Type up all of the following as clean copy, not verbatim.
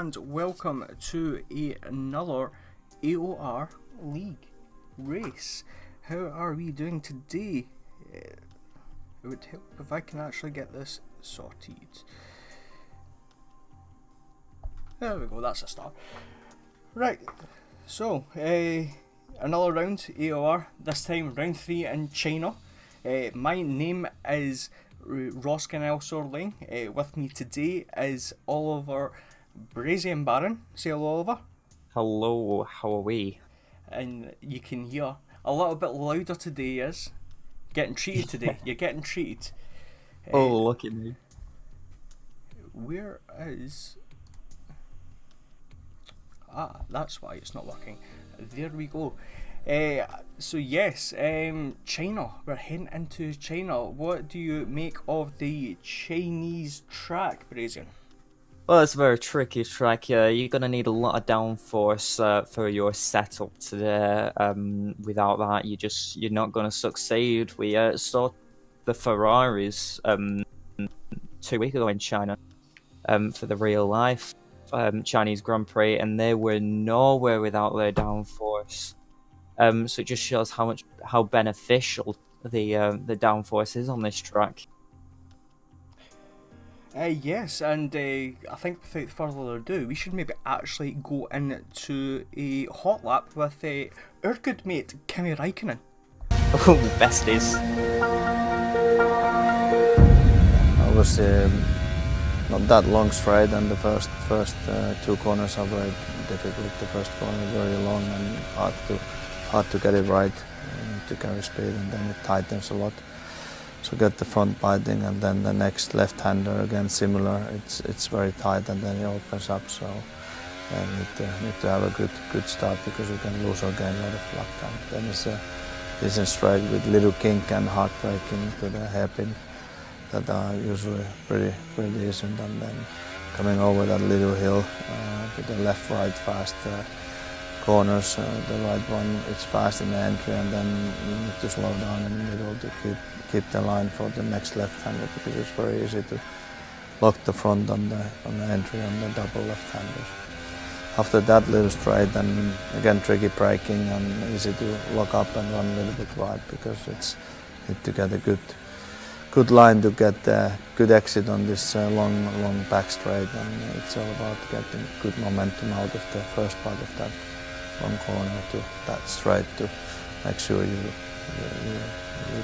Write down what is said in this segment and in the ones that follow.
and welcome to another AOR League race. How are we doing today? It would help if I can actually get this sorted. There we go, that's a start. Right, so another round AOR, this time round 3 in China. My name is Roskin Elsorling. With me today is Oliver Brazian Baron. Say hello, Oliver. Hello, how are we? And you can hear a little bit louder today is getting treated today. You're getting treated. Oh, look at me. Where is... that's why it's not working. There we go. So yes, China. We're heading into China. What do you make of the Chinese track, Brazian? Well, it's a very tricky track. You're gonna need a lot of downforce for your setup today. Without that, you're not gonna succeed. We saw the Ferraris 2 weeks ago in China for the real life Chinese Grand Prix, and they were nowhere without their downforce. So it just shows how beneficial the downforce is on this track. Yes, and I think without further ado, we should maybe actually go into a hot lap with our good mate Kimi Raikkonen. Oh, besties. Obviously, not that long straight, and the first two corners are very difficult. The first corner is very long and hard to get it right, to carry speed, and then it tightens a lot. So get the front biting, and then the next left-hander again similar. It's very tight, and then it opens up. So need to have a good start, because you can lose or gain a lot of lap time. Then it's a decent straight with little kink and hard braking to the hairpin that are usually pretty decent, and then coming over that little hill with the left-right fast corners. The right one is fast in the entry, and then you need to slow down in the middle to keep the line for the next left-hander, because it's very easy to lock the front on the entry on the double left-handers. After that little straight, then again tricky braking and easy to lock up and run a little bit wide, because it's need to get a good line to get a good exit on this long back straight, and it's all about getting good momentum out of the first part of that long corner to that straight to make sure you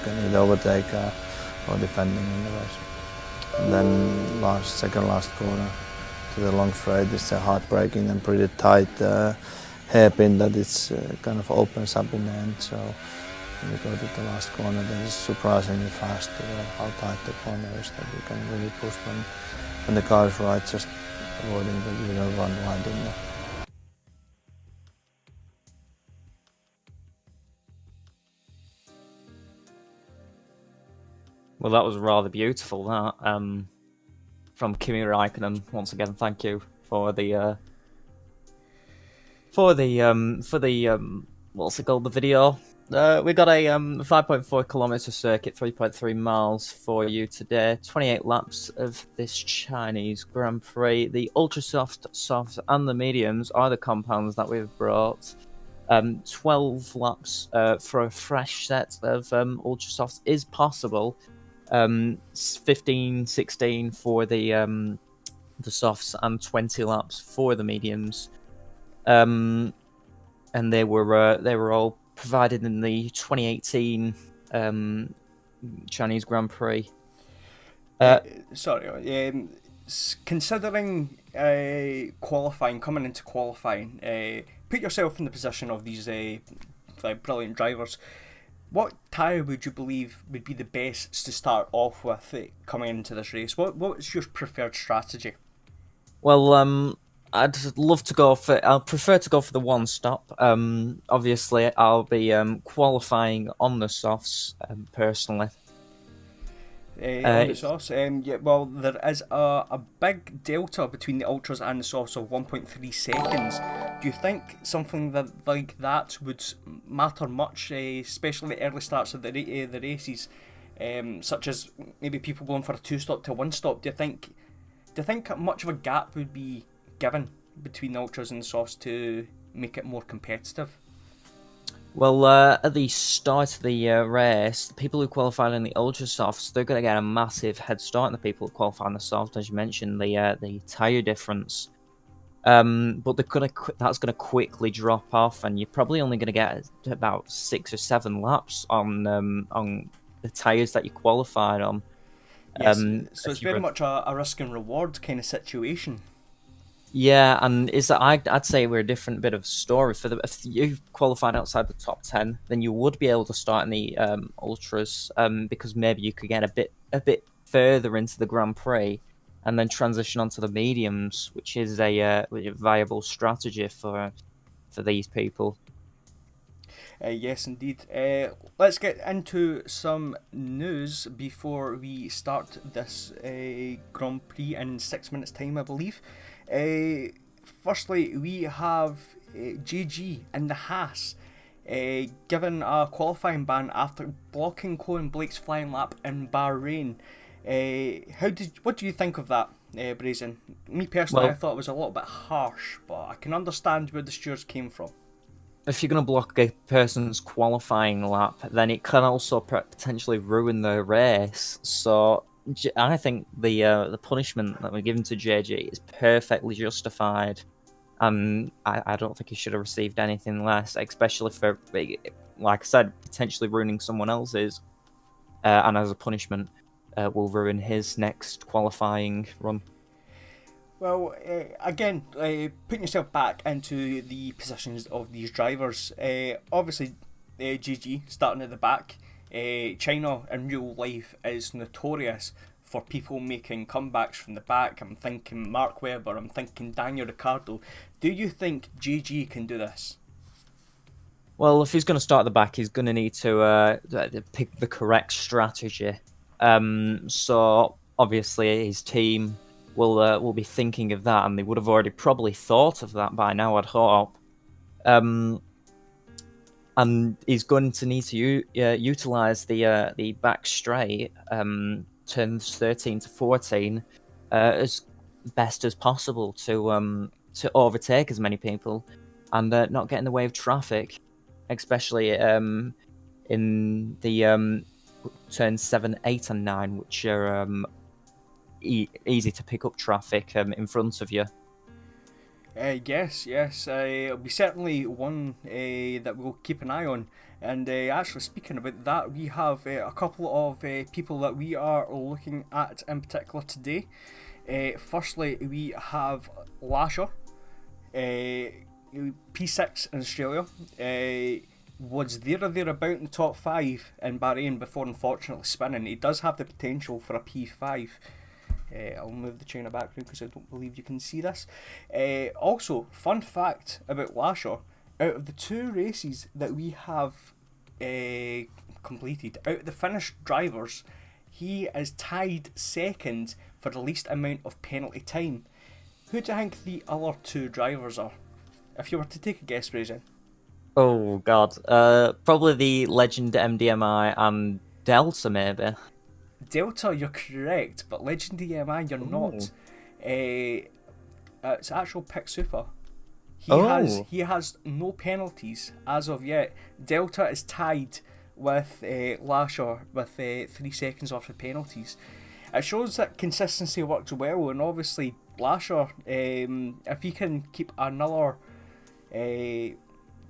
can either overtake or defending in the race. And then second last corner to the long straight is hard braking and pretty tight hairpin that it's kind of opens up in the end. So when you go to the last corner, then it's surprisingly fast how tight the corner is, that you can really push when the car is right, just avoiding that you don't run wide in there. Well, that was rather beautiful. That from Kimi Raikkonen. Once again, thank you for the what's it called? The video. We got a 5.4 kilometer circuit, 3.3 miles for you today. 28 laps of this Chinese Grand Prix. The ultra soft, softs, and the mediums are the compounds that we've brought. 12 laps for a fresh set of ultra softs is possible. 15, 16 for the softs, and 20 laps for the mediums. And they were all provided in the 2018 Chinese Grand Prix. Considering coming into qualifying, put yourself in the position of these brilliant drivers. What tyre would you believe would be the best to start off with coming into this race? What's your preferred strategy? Well, I'd love to go for. I'll prefer to go for the one stop. Obviously, I'll be qualifying on the softs personally. On the softs, yeah. Well, there is a big delta between the ultras and the softs of 1.3 seconds. Do you think something like that would matter much, especially the early starts of the races, such as maybe people going for a 2-stop to a 1-stop? Do you think much of a gap would be given between the ultras and the softs to make it more competitive? Well, at the start of the race, the people who qualified in the ultra softs, they're going to get a massive head start on the people who qualify in the soft, as you mentioned, the tire difference. But that's gonna quickly drop off, and you're probably only gonna get about 6 or 7 laps on the tires that you qualified on. Yes, so if it's you very were- much a risk and reward kind of situation. Yeah, and I'd say we're a different bit of story. If you qualified outside the top 10, then you would be able to start in the ultras, because maybe you could get a bit further into the Grand Prix, and then transition onto the mediums, which is a viable strategy for these people. Yes, indeed. Let's get into some news before we start this Grand Prix in 6 minutes' time, I believe. Firstly, we have JG in the Haas given a qualifying ban after blocking Colin Blake's flying lap in Bahrain. What do you think of that, Brazen? Me personally, Well, I thought it was a little bit harsh, but I can understand where the steers came from. if you're going to block a person's qualifying lap, then it can also potentially ruin the race. So I think the punishment that we're given to JG is perfectly justified, and I don't think he should have received anything less, especially for, like I said, potentially ruining someone else's, and as a punishment, will ruin his next qualifying run. Well, again, putting yourself back into the positions of these drivers, obviously GG starting at the back. China in real life is notorious for people making comebacks from the back. I'm thinking Mark Webber, I'm thinking Daniel Ricciardo. Do you think GG can do this? Well, if he's going to start at the back, he's going to need to pick the correct strategy. So obviously his team will be thinking of that, and they would have already probably thought of that by now, I'd hope. And he's going to need to utilize the back straight, turns 13 to 14, as best as possible to overtake as many people and not get in the way of traffic, especially in the turns 7, 8, and 9, which are easy to pick up traffic in front of you. Yes. It'll be certainly one that we'll keep an eye on. And actually, speaking about that, we have a couple of people that we are looking at in particular today. Firstly, we have Lasher, P6 in Australia. Was there or thereabout in the top 5 in Bahrain before unfortunately spinning. He does have the potential for a P5. I'll move the China background because I don't believe you can see this. Also, fun fact about Lasher, out of the 2 races that we have completed, out of the finished drivers, he is tied second for the least amount of penalty time. Who do you think the other 2 drivers are? If you were to take a guess, Brazen. Oh god, probably the Legend MDMI and Delta, maybe. Delta, you're correct, but Legend DMI, you're not. It's actual Pick Super. He has no penalties as of yet. Delta is tied with Lasher with 3 seconds off the penalties. It shows that consistency works well, and obviously Lasher, if he can keep another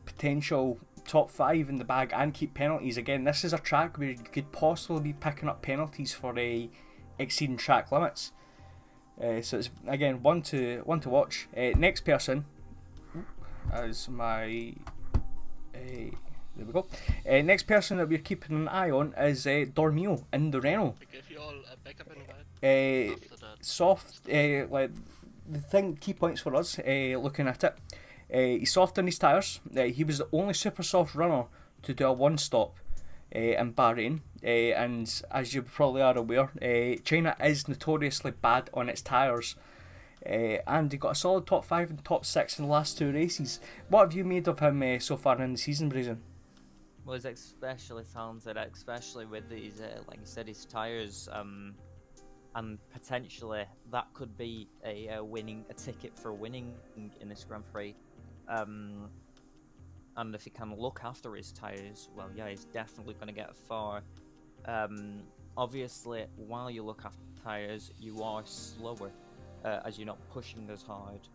potential top 5 in the bag and keep penalties, again, this is a track where you could possibly be picking up penalties for exceeding track limits. So it's again one to watch. Next person as my there we go. Next person that we're keeping an eye on is Dormio in the Renault. I gave you all a backup invite. After that. Soft, like key points for us looking at it. He's soft on his tyres. He was the only super soft runner to do a 1-stop in Bahrain. And as you probably are aware, China is notoriously bad on its tyres. And he got a solid top 5 and top 6 in the last 2 races. What have you made of him so far in the season, Brazen? Well, he's especially talented, especially with these, like you said, his tyres. and potentially that could be a ticket for winning in this Grand Prix. And if he can look after his tyres, well, yeah, he's definitely going to get far. Obviously, while you look after tyres, you are slower as you're not pushing as hard.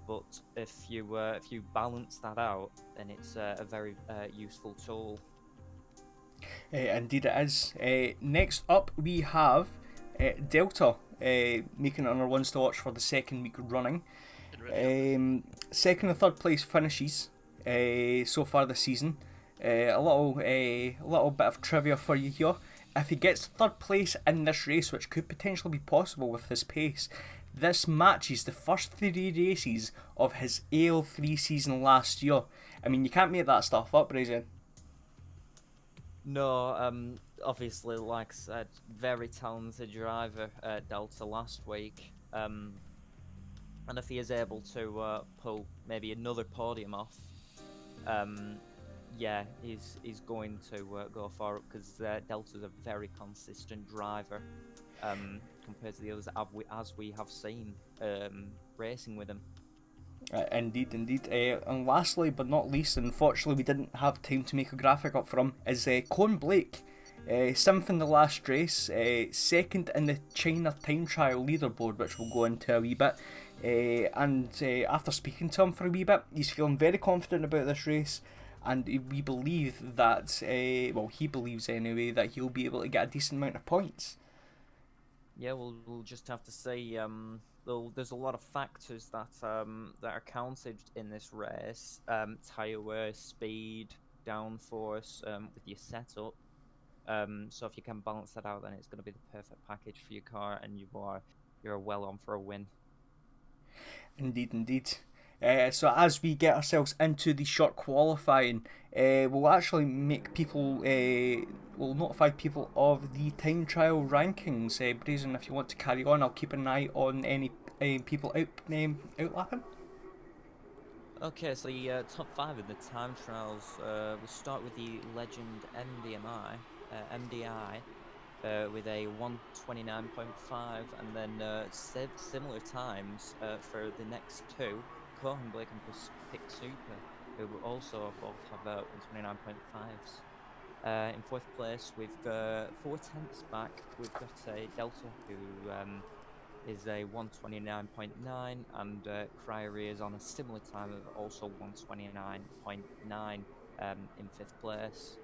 But if you balance that out, then it's a very useful tool. Indeed it is. Next up we have Delta making it on our ones to watch for the second week running. Second and third place finishes so far this season. A little bit of trivia for you here. If he gets third place in this race, which could potentially be possible with his pace, this matches the first 3 races of his AL3 season last year. I mean, you can't make that stuff up, Brazen. No, obviously, like I said, very talented driver Delta last week. And if he is able to pull maybe another podium off, yeah, he's going to go far up, because Delta's a very consistent driver compared to the others, as we have seen racing with him. Indeed. And lastly but not least, unfortunately we didn't have time to make a graphic up for him, is Colin Blake. 7th in the last race, 2nd in the China time trial leaderboard, which we'll go into a wee bit. And after speaking to him for a wee bit, he's feeling very confident about this race, and we believe that, he believes anyway, that he'll be able to get a decent amount of points. Yeah, we'll just have to say there's a lot of factors that are counted in this race. Tyre wear, speed, downforce, with your setup. So if you can balance that out, then it's going to be the perfect package for your car, and you're well on for a win. Indeed. So as we get ourselves into the short qualifying, we'll actually make people, we'll notify people of the time trial rankings. Brazen, if you want to carry on, I'll keep an eye on any people outlapping. Okay, so the top 5 in the time trials, we'll start with the Legend MDI, with a 129.5 and then similar times for the next 2. Cohen Blake and Pick Super, who also both have 129.5s. In 4th place, we've 4 tenths back, we've got a Delta, who is a 129.9, and Cryery is on a similar time of also 129.9 in 5th place.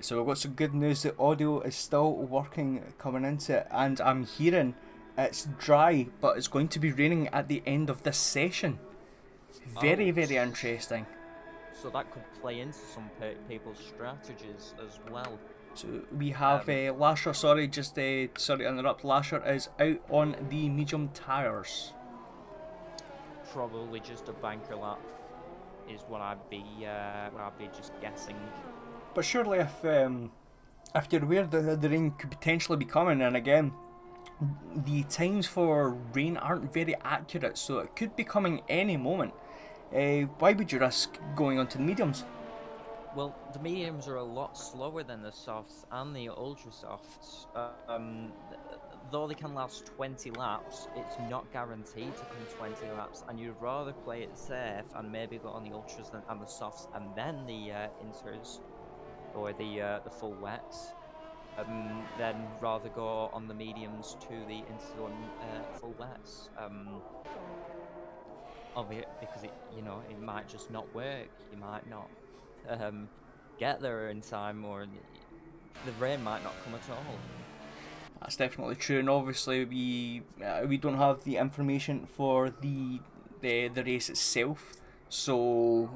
So we've got some good news. The audio is still working coming into it, and I'm hearing it's dry, but it's going to be raining at the end of this session. Very interesting. So that could play into some people's strategies as well. So we have Lasher, sorry to interrupt, Lasher is out on the medium tyres. Probably just a banker lap is what I'd be just guessing. But surely if you're aware that the rain could potentially be coming, and again, the times for rain aren't very accurate, so it could be coming any moment. Why would you risk going onto the mediums? Well, the mediums are a lot slower than the softs and the ultra softs. Though they can last 20 laps, it's not guaranteed to come 20 laps, and you'd rather play it safe and maybe go on the ultras and the softs and then the inters or the full wets. Then rather go on the mediums to the inter full wets. Because it might just not work. You might not get there in time, or the rain might not come at all. That's definitely true, and obviously we don't have the information for the race itself. So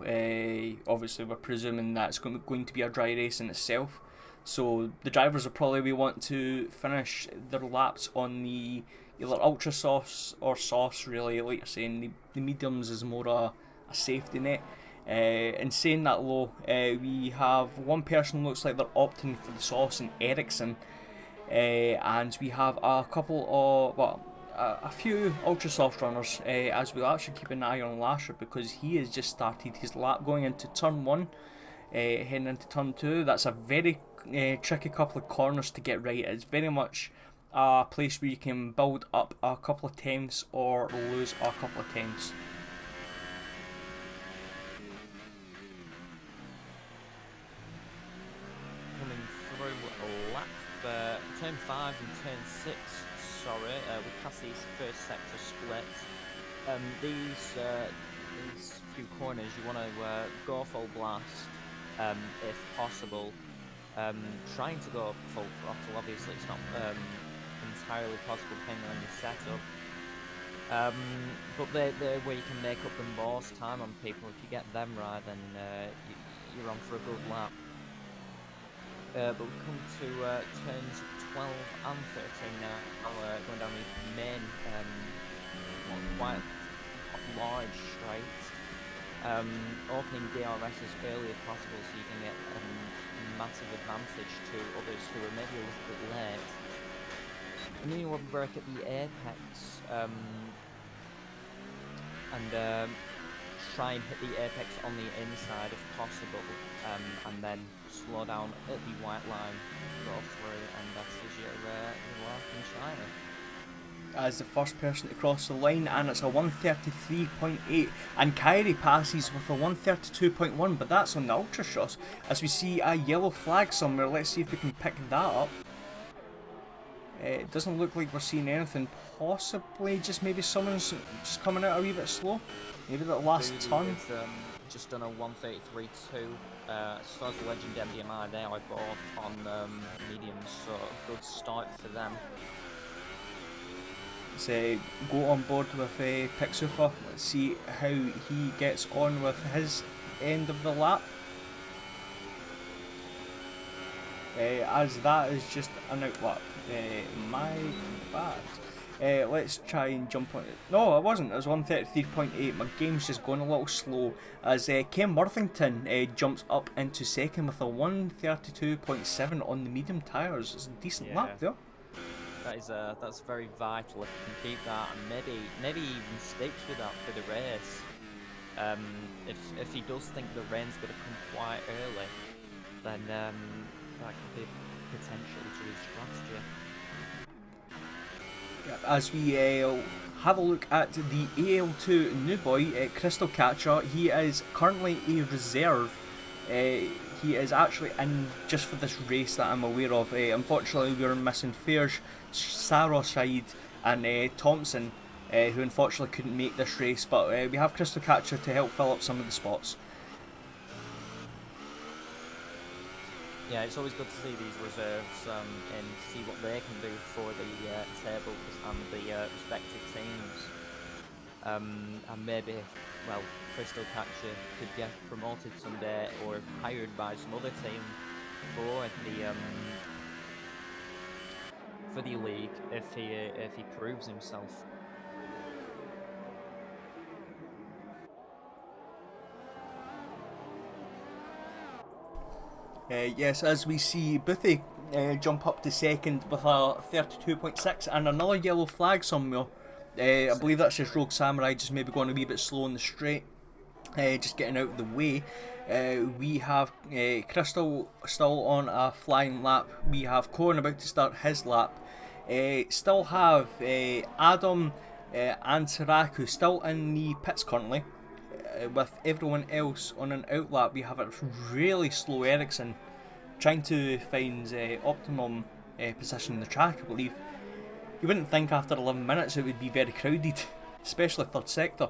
obviously we're presuming that it's going to be a dry race in itself. So the drivers will probably want to finish their laps on the either ultra softs or softs, really. Like you're saying, the mediums is more a safety net. In saying that, though, we have one person looks like they're opting for the softs in Ericsson, and we have a couple of a few ultra soft runners, as we'll actually keep an eye on Lasher, because he has just started his lap going into turn 1, heading into turn 2. That's a very tricky couple of corners to get right. It's very much a place where you can build up a couple of tenths or lose a couple of tenths. Coming through lap turn 5 and turn 6, sorry, we pass these first sector splits. These few corners you want to go full blast if possible. Trying to go full throttle, obviously it's not entirely possible depending on your setup. But they're where you can make up the most time on people. If you get them right, then you're on for a good lap. But we come to turns 12 and 13 now. Going down the main, quite large straights. Opening DRS as early as possible so you can get a massive advantage to others who are maybe a little bit late. And then you want to break at the apex and try and hit the apex on the inside if possible, and then slow down at the white line, go through, and that is your lap in China. As the first person to cross the line, and it's a 133.8, and Kyrie passes with a 132.1, but that's on the ultra shots. As we see a yellow flag somewhere, let's see if we can pick that up. It doesn't look like we're seeing anything. Possibly just maybe someone's just coming out a wee bit slow. Maybe that last turn. Just done a 133.2. So as the Legend MDMI there, I both on mediums, so a good start for them. Let's go on board with Pixufa. Let's see how he gets on with his end of the lap. As that is just an outlap. My bad. Let's try and jump on it. No, it wasn't. It was 133.8. My game's just going a little slow. As Ken Worthington jumps up into second with a 132.7 on the medium tyres. It's a decent lap there. That's very vital if you can keep that, and maybe even sticks with that for the race. If he does think the rain's going to come quite early, then that could be potential to his strategy. As we have a look at the AL2 new boy, Crystal Catcher, he is currently a reserve. He is actually in just for this race that I'm aware of. Unfortunately, we're missing Fairs, Saroside and Thompson, who unfortunately couldn't make this race, but we have Crystal Catcher to help fill up some of the spots. Yeah, it's always good to see these reserves and see what they can do for the tables and the respective teams. And maybe, well, Crystal Catcher could get promoted someday or hired by some other team for the league if he proves himself. Yes, as we see Boothie jump up to second with a 32.6 and another yellow flag somewhere. I believe that's just Rogue Samurai just maybe going a wee bit slow in the straight, just getting out of the way. We have Crystal still on a flying lap. We have Corn about to start his lap. Still have Adam and Saraku still in the pits currently. With everyone else on an outlap, we have a really slow Ericsson trying to find optimum position in the track. I believe you wouldn't think after 11 minutes it would be very crowded, especially third sector.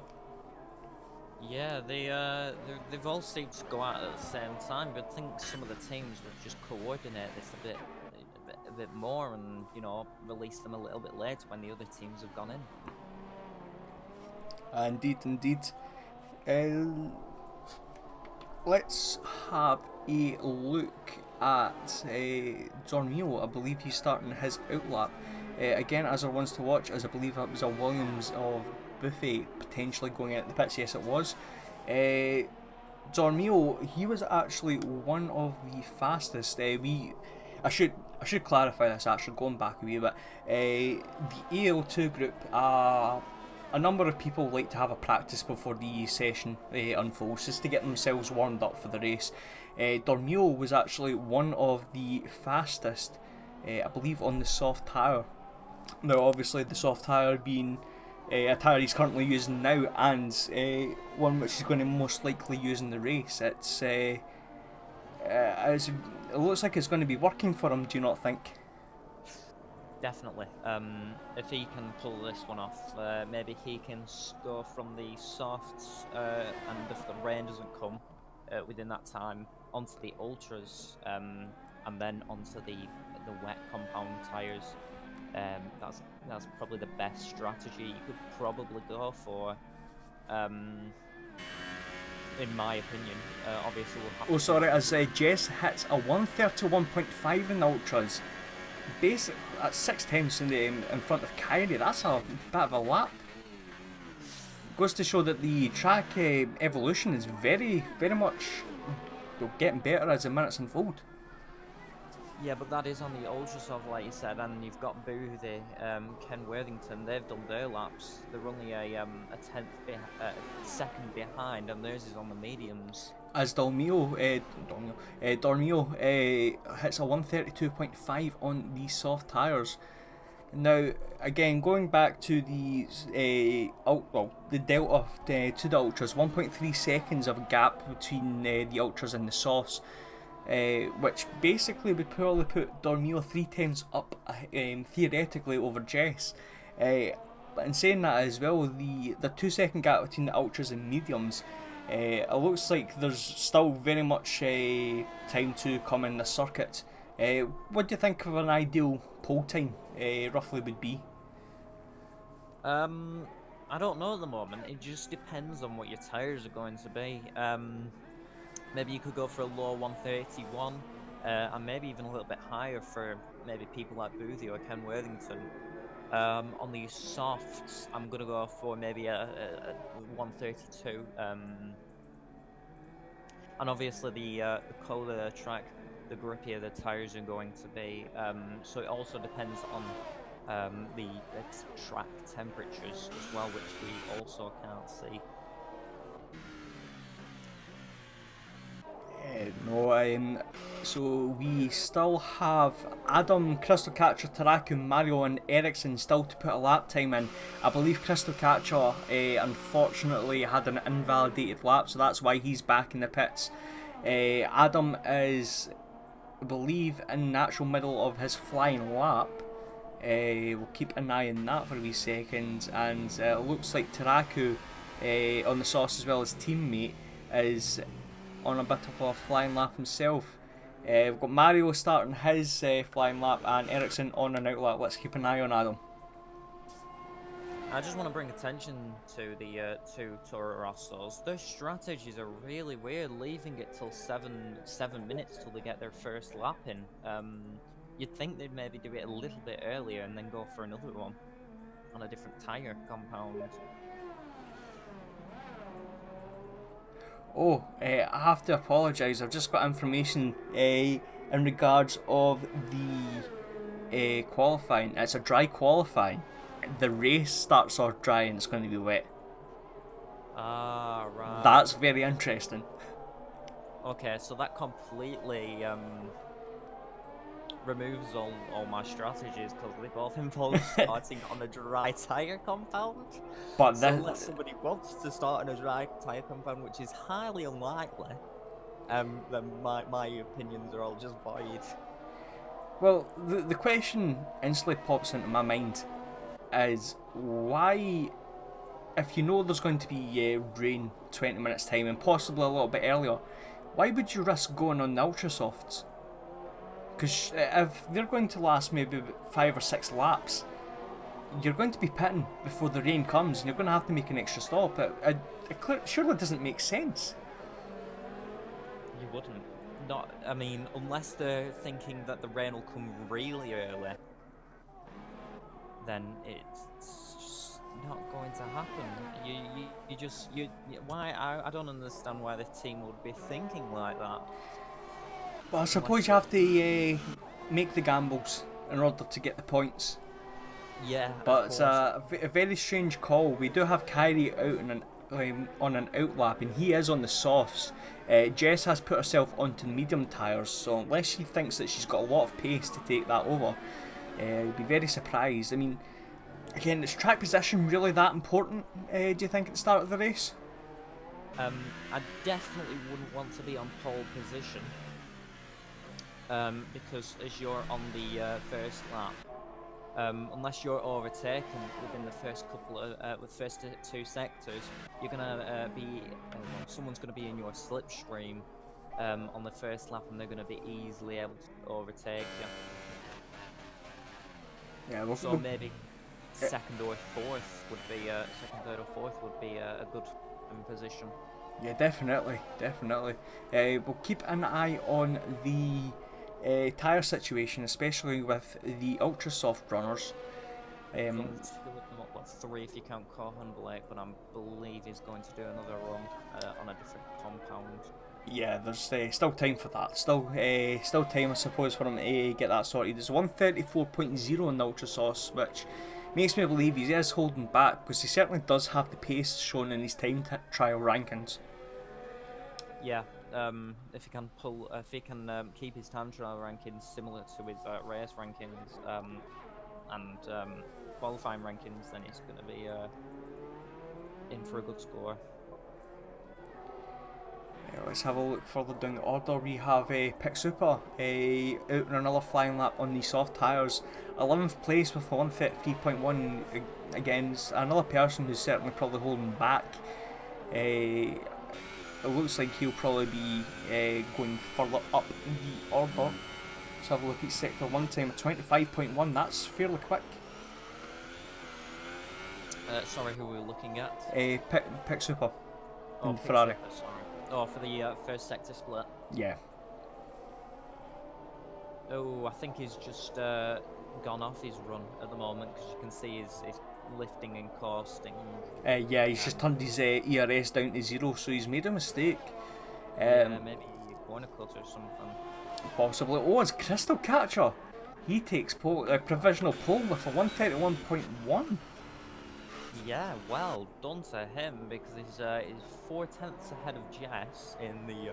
Yeah, they've all seemed to go out at the same time, but I think some of the teams would just coordinate this a bit more and, you know, release them a little bit later when the other teams have gone in. Indeed. Let's have a look at Dormio. I believe he's starting his outlap. Again, as our ones to watch, as I believe it was a Williams of Buffet potentially going out the pits. Yes, it was. Dormio, he was actually one of the fastest. I should clarify this actually, going back a wee bit. The AL2 group, a number of people like to have a practice before the session unfolds, just to get themselves warmed up for the race. Dormio was actually one of the fastest, I believe, on the soft tyre Now, obviously, the soft tyre being a tyre he's currently using now, and one which he's going to most likely use in the race. It looks like it's going to be working for him. Do you not think? Definitely. If he can pull this one off, maybe he can go from the softs, and if the rain doesn't come within that time, onto the ultras, and then onto the wet compound tyres. That's probably the best strategy you could probably go for, in my opinion. Obviously, we'll have. Oh, sorry. As Jess hits a 131.5 in the ultras. Basically, that's 6 tenths in front of Kyrie. That's a bit of a lap. Goes to show that the track evolution is very, very much getting better as the minutes unfold. Yeah, but that is on the ultrasoft, like you said, and you've got Boothie, Ken Worthington. They've done their laps. They're only a second behind, and theirs is on the mediums. As Dormio hits a 132.5 on the soft tyres. Now, again, going back to the delta to the ultras, 1.3 seconds of gap between the ultras and the softs, which basically would probably put Dormio 3 tenths up theoretically over Jess. But in saying that as well, the 2 second gap between the ultras and mediums. It looks like there's still very much time to come in the circuit. What do you think of an ideal pole time roughly would be? I don't know at the moment. It just depends on what your tyres are going to be. Maybe you could go for a low 131, and maybe even a little bit higher for maybe people like Boothie or Ken Worthington. On the softs, I'm gonna go for maybe a 132. And obviously the colder the track, the grippier the tires are going to be. So it also depends on the track temperatures as well, which we also can't see. So we still have Adam, Crystal Catcher, Taraku, Mario and Ericsson still to put a lap time in. I believe Crystal Catcher unfortunately had an invalidated lap, so that's why he's back in the pits. Adam is, I believe, in the actual middle of his flying lap. We'll keep an eye on that for a wee second, and it looks like Taraku on the sauce as well as teammate is on a bit of a flying lap himself. We've got Mario starting his flying lap and Ericsson on an out lap. Let's keep an eye on Adam. I just want to bring attention to the two Toro Rossos. Their strategies are really weird, leaving it till 7 minutes till they get their first lap in. You'd think they'd maybe do it a little bit earlier and then go for another one on a different tyre compound. Oh, I have to apologise. I've just got information in regards of the qualifying. It's a dry qualifying. The race starts off dry and it's going to be wet. Ah, right. That's very interesting. Okay, so that completely removes all my strategies because they both involve starting on a dry tyre compound. But so then, unless somebody wants to start on a dry tyre compound, which is highly unlikely, then my opinions are all just void. well, the question instantly pops into my mind is why, if you know there's going to be rain 20 minutes time and possibly a little bit earlier, why would you risk going on the ultra softs? Because if they're going to last maybe 5 or 6 laps, you're going to be pitting before the rain comes and you're going to have to make an extra stop. It surely doesn't make sense. You wouldn't. Not, I mean, unless they're thinking that the rain will come really early, then it's just not going to happen. Why? I don't understand why the team would be thinking like that. Well, I suppose you have to make the gambles in order to get the points. Yeah, but it's a very strange call. We do have Kyrie out on an outlap, and he is on the softs. Jess has put herself onto the medium tyres, so unless she thinks that she's got a lot of pace to take that over, You'd be very surprised. I mean, again, is track position really that important, do you think, at the start of the race? I definitely wouldn't want to be on pole position, because as you're on the first lap, unless you're overtaken within the first couple of with first two sectors, you're gonna be someone's gonna be in your slipstream on the first lap, and they're gonna be easily able to overtake you. Yeah, well, So maybe second, third, or fourth would be a good position. yeah, definitely. We'll keep an eye on the tyre situation, especially with the ultra soft runners. Two of them up, what, 3 if you count Cohen Blake, but I believe he's going to do another run on a different compound. Yeah, there's still time for that. Still time, I suppose, for him to get that sorted. There's 134.0 in the ultra sauce, which makes me believe he is holding back, because he certainly does have the pace shown in his time trial rankings. Yeah, if he can keep his time trial rankings similar to his race rankings and qualifying rankings, then he's going to be in for a good score. Yeah, let's have a look further down the order. We have Pick Super out in another flying lap on the soft tyres. 11th place with a 133.1 against another person who's certainly probably holding back. It looks like he'll probably be going further up in the order. Let's have a look at sector 1 time of 25.1. That's fairly quick. Sorry, who were we looking at? Pick Super in Pick Ferrari. Super, sorry. Oh, for the first sector split. Yeah. Oh, I think he's just gone off his run at the moment, because you can see he's lifting and coasting. Yeah, he's just turned his ERS down to 0, so he's made a mistake. Maybe corner cut or something. Possibly. Oh, it's Crystal Catcher. He takes provisional pole with a 131.1. Yeah, well done to him, because he's 4 tenths ahead of Jess in the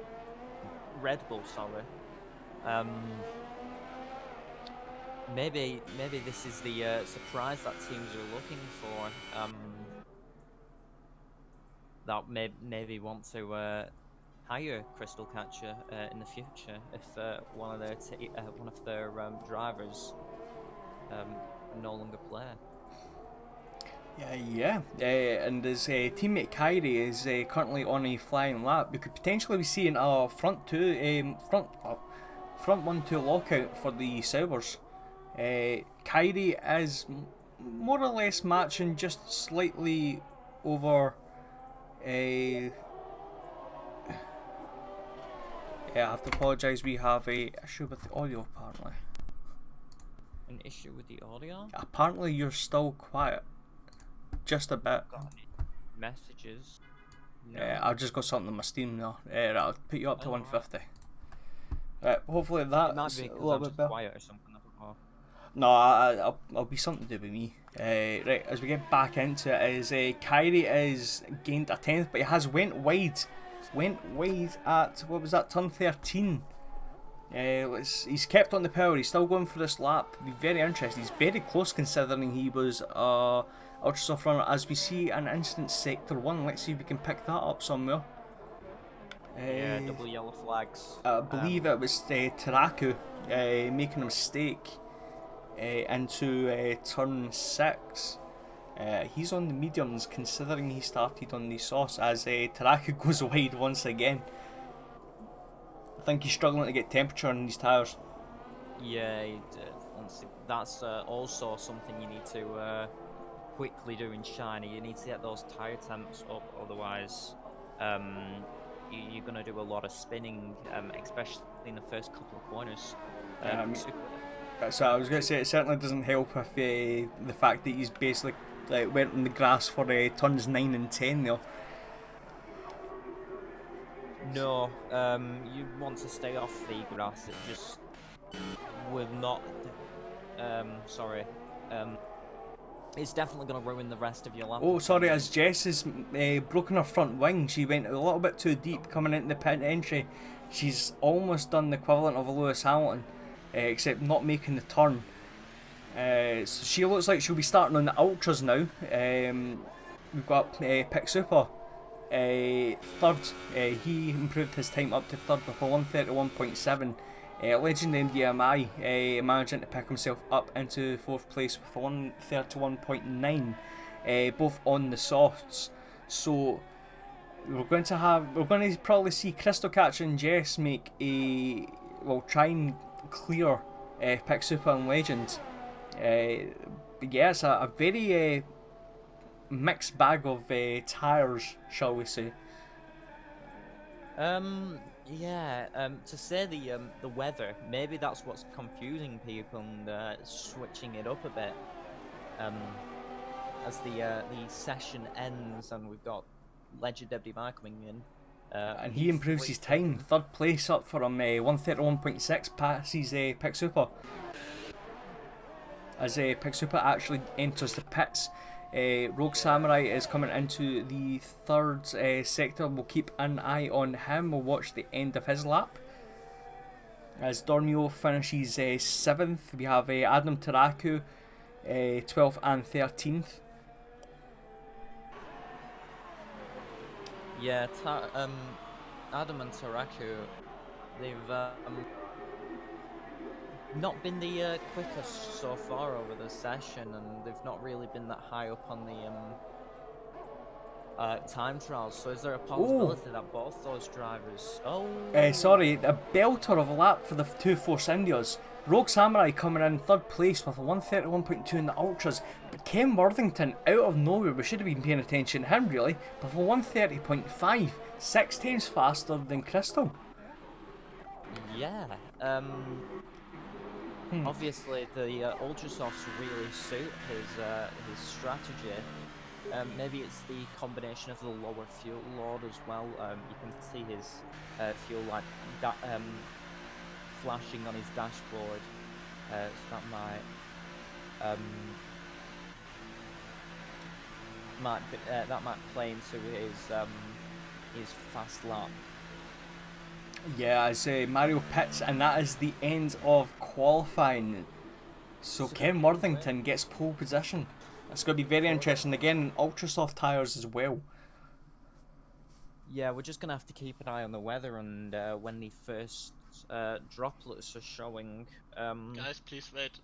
Red Bull. Sorry. Maybe this is the surprise that teams are looking for. That maybe want to hire Crystal Catcher in the future if one of their drivers no longer play. Yeah. And his teammate Kyrie is currently on a flying lap. We could potentially be seeing a front 1-2 lockout for the Saubers. Kyrie is more or less matching, just slightly over. Yeah, I have to apologise. We have a issue with the audio apparently. An issue with the audio? Apparently, you're still quiet. Just a bit. Got any messages? No. I've just got something on my Steam now. I'll put you up to 150. Hopefully that's a little bit better. Quiet or something. I don't know. No, I'll be something to do with me. Right, as we get back into it, is Kyrie is gained a 10th, but he has went wide. At, what was that, turn 13. He's kept on the power. He's still going for this lap. Be very interesting. He's very close considering he was ultra soft runner. As we see an instant sector 1. Let's see if we can pick that up somewhere. Yeah, double yellow flags. I believe it was Taraku making a mistake into turn 6. He's on the mediums considering he started on the sauce, as Taraku goes wide once again. I think he's struggling to get temperature on these tyres. Yeah, he did. That's also something you need to quickly do in Shiny. You need to get those tyre temps up, otherwise you're going to do a lot of spinning, especially in the first couple of corners. So I was going to say, it certainly doesn't help with the fact that he's basically went in the grass for turns 9 and 10 there. No, you want to stay off the grass. It just will not. It's definitely going to ruin the rest of your lap. Oh, sorry, as Jess has broken her front wing, she went a little bit too deep coming into the pit entry. She's almost done the equivalent of a Lewis Hamilton, except not making the turn. So she looks like she'll be starting on the ultras now. We've got Pick Super. Third, he improved his time up to third with a 131.7. Legend MDMI managing to pick himself up into fourth place with a 131.9, both on the softs. So we're going to probably see Crystal Catcher and Jess make try and clear Pick Super and Legend. But yeah, it's a very mixed bag of tyres, shall we say. To say the weather, maybe that's what's confusing people and switching it up a bit. As the session ends and we've got Legend MDMI coming in. And he improves his time, third place up for him, 131.6, passes Pick Super. As Pick Super actually enters the pits, Rogue Samurai is coming into the third sector. We'll keep an eye on him. We'll watch the end of his lap. As Dornio finishes 7th, we have Adam Taraku 12th and 13th. Yeah, Adam and Taraku, they've not been the quickest so far over the session, and they've not really been that high up on the time trials. So is there a possibility that both those drivers... Sorry, a belter of a lap for the two Force Indias. Rogue Samurai coming in third place with a 131.2 in the ultras, but Ken Worthington out of nowhere, we should have been paying attention to him really, with a 130.5, 6 times faster than Crystal. Yeah, obviously the ultra softs really suit his strategy. Maybe it's the combination of the lower fuel load as well. You can see his fuel light flashing on his dashboard, so that might play into his fast lap. Yeah, as Mario pits, and that is the end of qualifying. So Ken Worthington gets pole position. It's going to be very interesting. Again, ultra soft tyres as well. Yeah, we're just going to have to keep an eye on the weather and when the first droplets are showing. Guys, please wait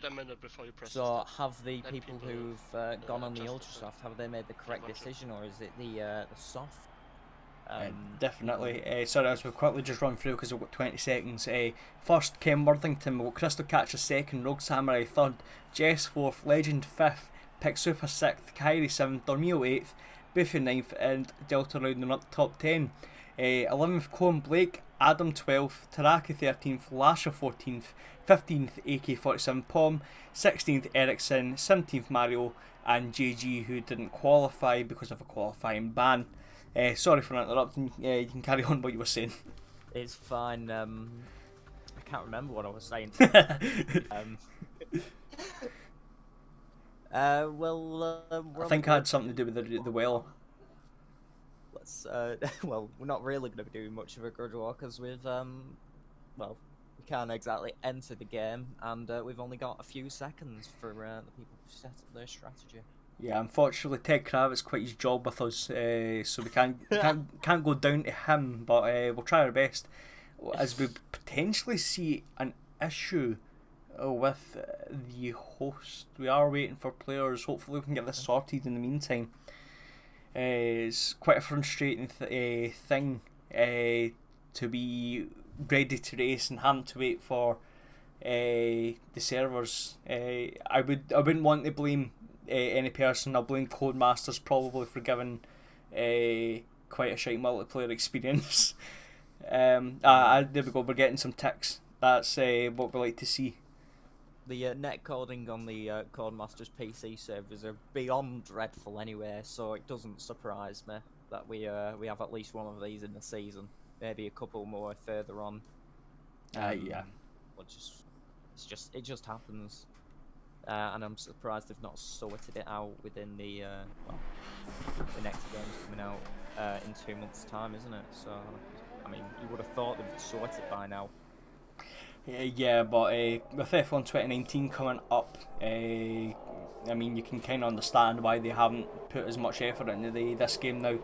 a minute before you press. So have the people who've gone on the ultra soft, have they made the correct decision, or is it the soft? Definitely. Sorry, as we've quickly just run through because we've got 20 seconds. First, Ken Worthington, we'll Crystal Catcher second, Rogue Samurai third, Jess fourth, Legend fifth, Pick Super sixth, Kyrie seventh, Dormio 8th, Buffy 9th, and Delta rounding up top 10. 11th, Colin Blake, Adam 12th, Taraki 13th, Lasher 14th, 15th, AK-47 Pom, 16th, Ericsson, 17th, Mario, and JG, who didn't qualify because of a qualifying ban. Sorry for interrupting, you can carry on what you were saying. It's fine, I can't remember what I was saying. I think I had something to do with the well. Let's well, we're not really going to be doing much of a grid war because we've we can't exactly enter the game, and we've only got a few seconds for the people to set up their strategy. Yeah, unfortunately Ted Kravitz quit his job with us, so we can't go down to him, but we'll try our best as we potentially see an issue with the host. We are waiting for players. Hopefully we can get this sorted in the meantime. It's quite a frustrating thing to be ready to race and having to wait for the servers. I wouldn't want to blame any person. I'll blame Codemasters probably for giving quite a shite multiplayer experience. There we go, we're getting some ticks. That's what we like to see. The net coding on the Codemasters PC servers are beyond dreadful anyway, so it doesn't surprise me that we have at least one of these in the season. Maybe a couple more further on. Yeah. It just happens, and I'm surprised they've not sorted it out within the next game's coming out in 2 months' time, isn't it? So, I mean, you would have thought they'd sort it by now. Yeah, but with F1 2019 coming up, I mean, you can kind of understand why they haven't put as much effort into this game now.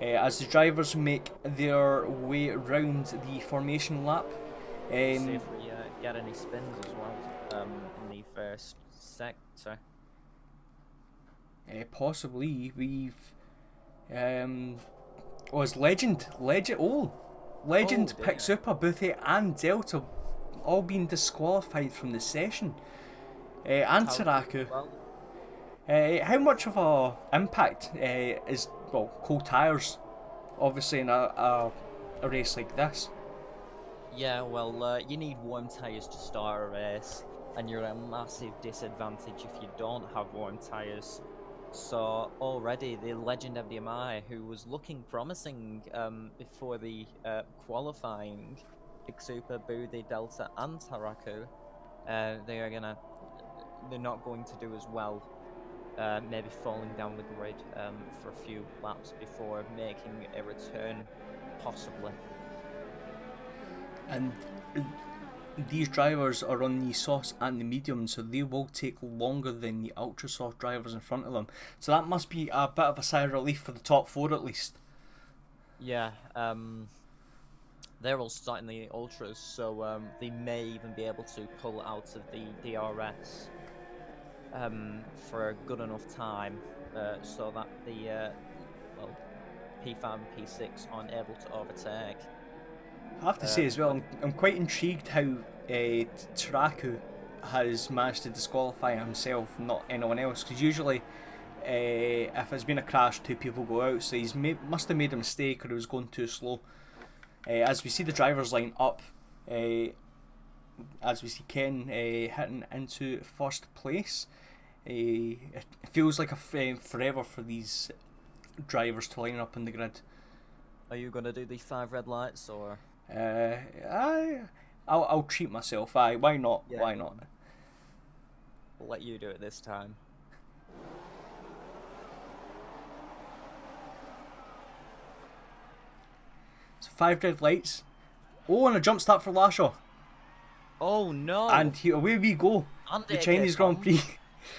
As the drivers make their way around the formation lap. See if we get any spins as well in the first sector. Possibly. We've... it's Legend, Pick Super, Boothie and Delta all being disqualified from the session. And Taraku. Well, How much of a impact is cold tyres, obviously in a race like this? yeah, well, you need warm tyres to start a race, and you're at a massive disadvantage if you don't have warm tyres. So already the Legend FDMI, who was looking promising before the qualifying, Big Super, Boothie, Delta, and Taraku, they're not going to do as well. Maybe falling down the grid for a few laps before making a return, possibly. And these drivers are on the softs and the mediums, so they will take longer than the ultra soft drivers in front of them. So that must be a bit of a sigh of relief for the top four at least. Yeah, they're all starting the ultras, so they may even be able to pull out of the DRS for a good enough time, so that the P5 and P6 aren't able to overtake. I have to say as well, I'm quite intrigued how Taraku has managed to disqualify himself, not anyone else, because usually if it's been a crash, two people go out, so he's must have made a mistake or he was going too slow. As we see the drivers line up, as we see Ken hitting into first place, it feels like forever for these drivers to line up in the grid. Are you going to do the 5 red lights, or...? I'll treat myself. Why not? Yeah. Why not? We'll let you do it this time. So 5 red lights. Oh, and a jump start for Lasher. Oh no! And away we go. The Chinese Grand Prix.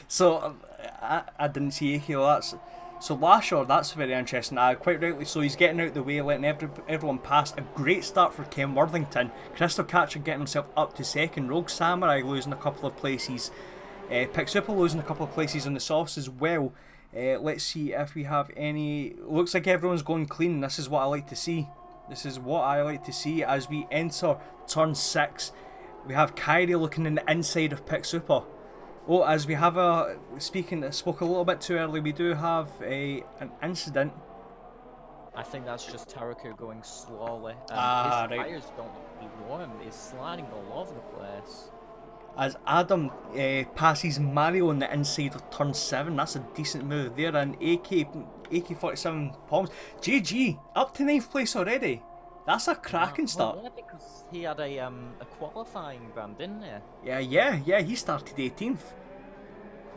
So I didn't see Akio. So Lasher, that's very interesting. Quite rightly so, he's getting out of the way, letting everyone pass. A great start for Ken Worthington. Crystal Catcher getting himself up to second. Rogue Samurai losing a couple of places. Pick Super losing a couple of places on the softs as well. Let's see if we have any... Looks like everyone's going clean. This is what I like to see. This is what I like to see as we enter turn 6. We have Kyrie looking in the inside of Pick Super. Oh, as we have spoke a little bit too early, we do have an incident. I think that's just Taraku going slowly. His right. tires don't look to be warm. He's sliding all over the place. As Adam passes Mario on the inside of turn 7, that's a decent move there. And AK-47 Palms. GG, up to 9th place already. That's a cracking start. Well, yeah, because he had a qualifying ban, didn't he? Yeah, he started 18th.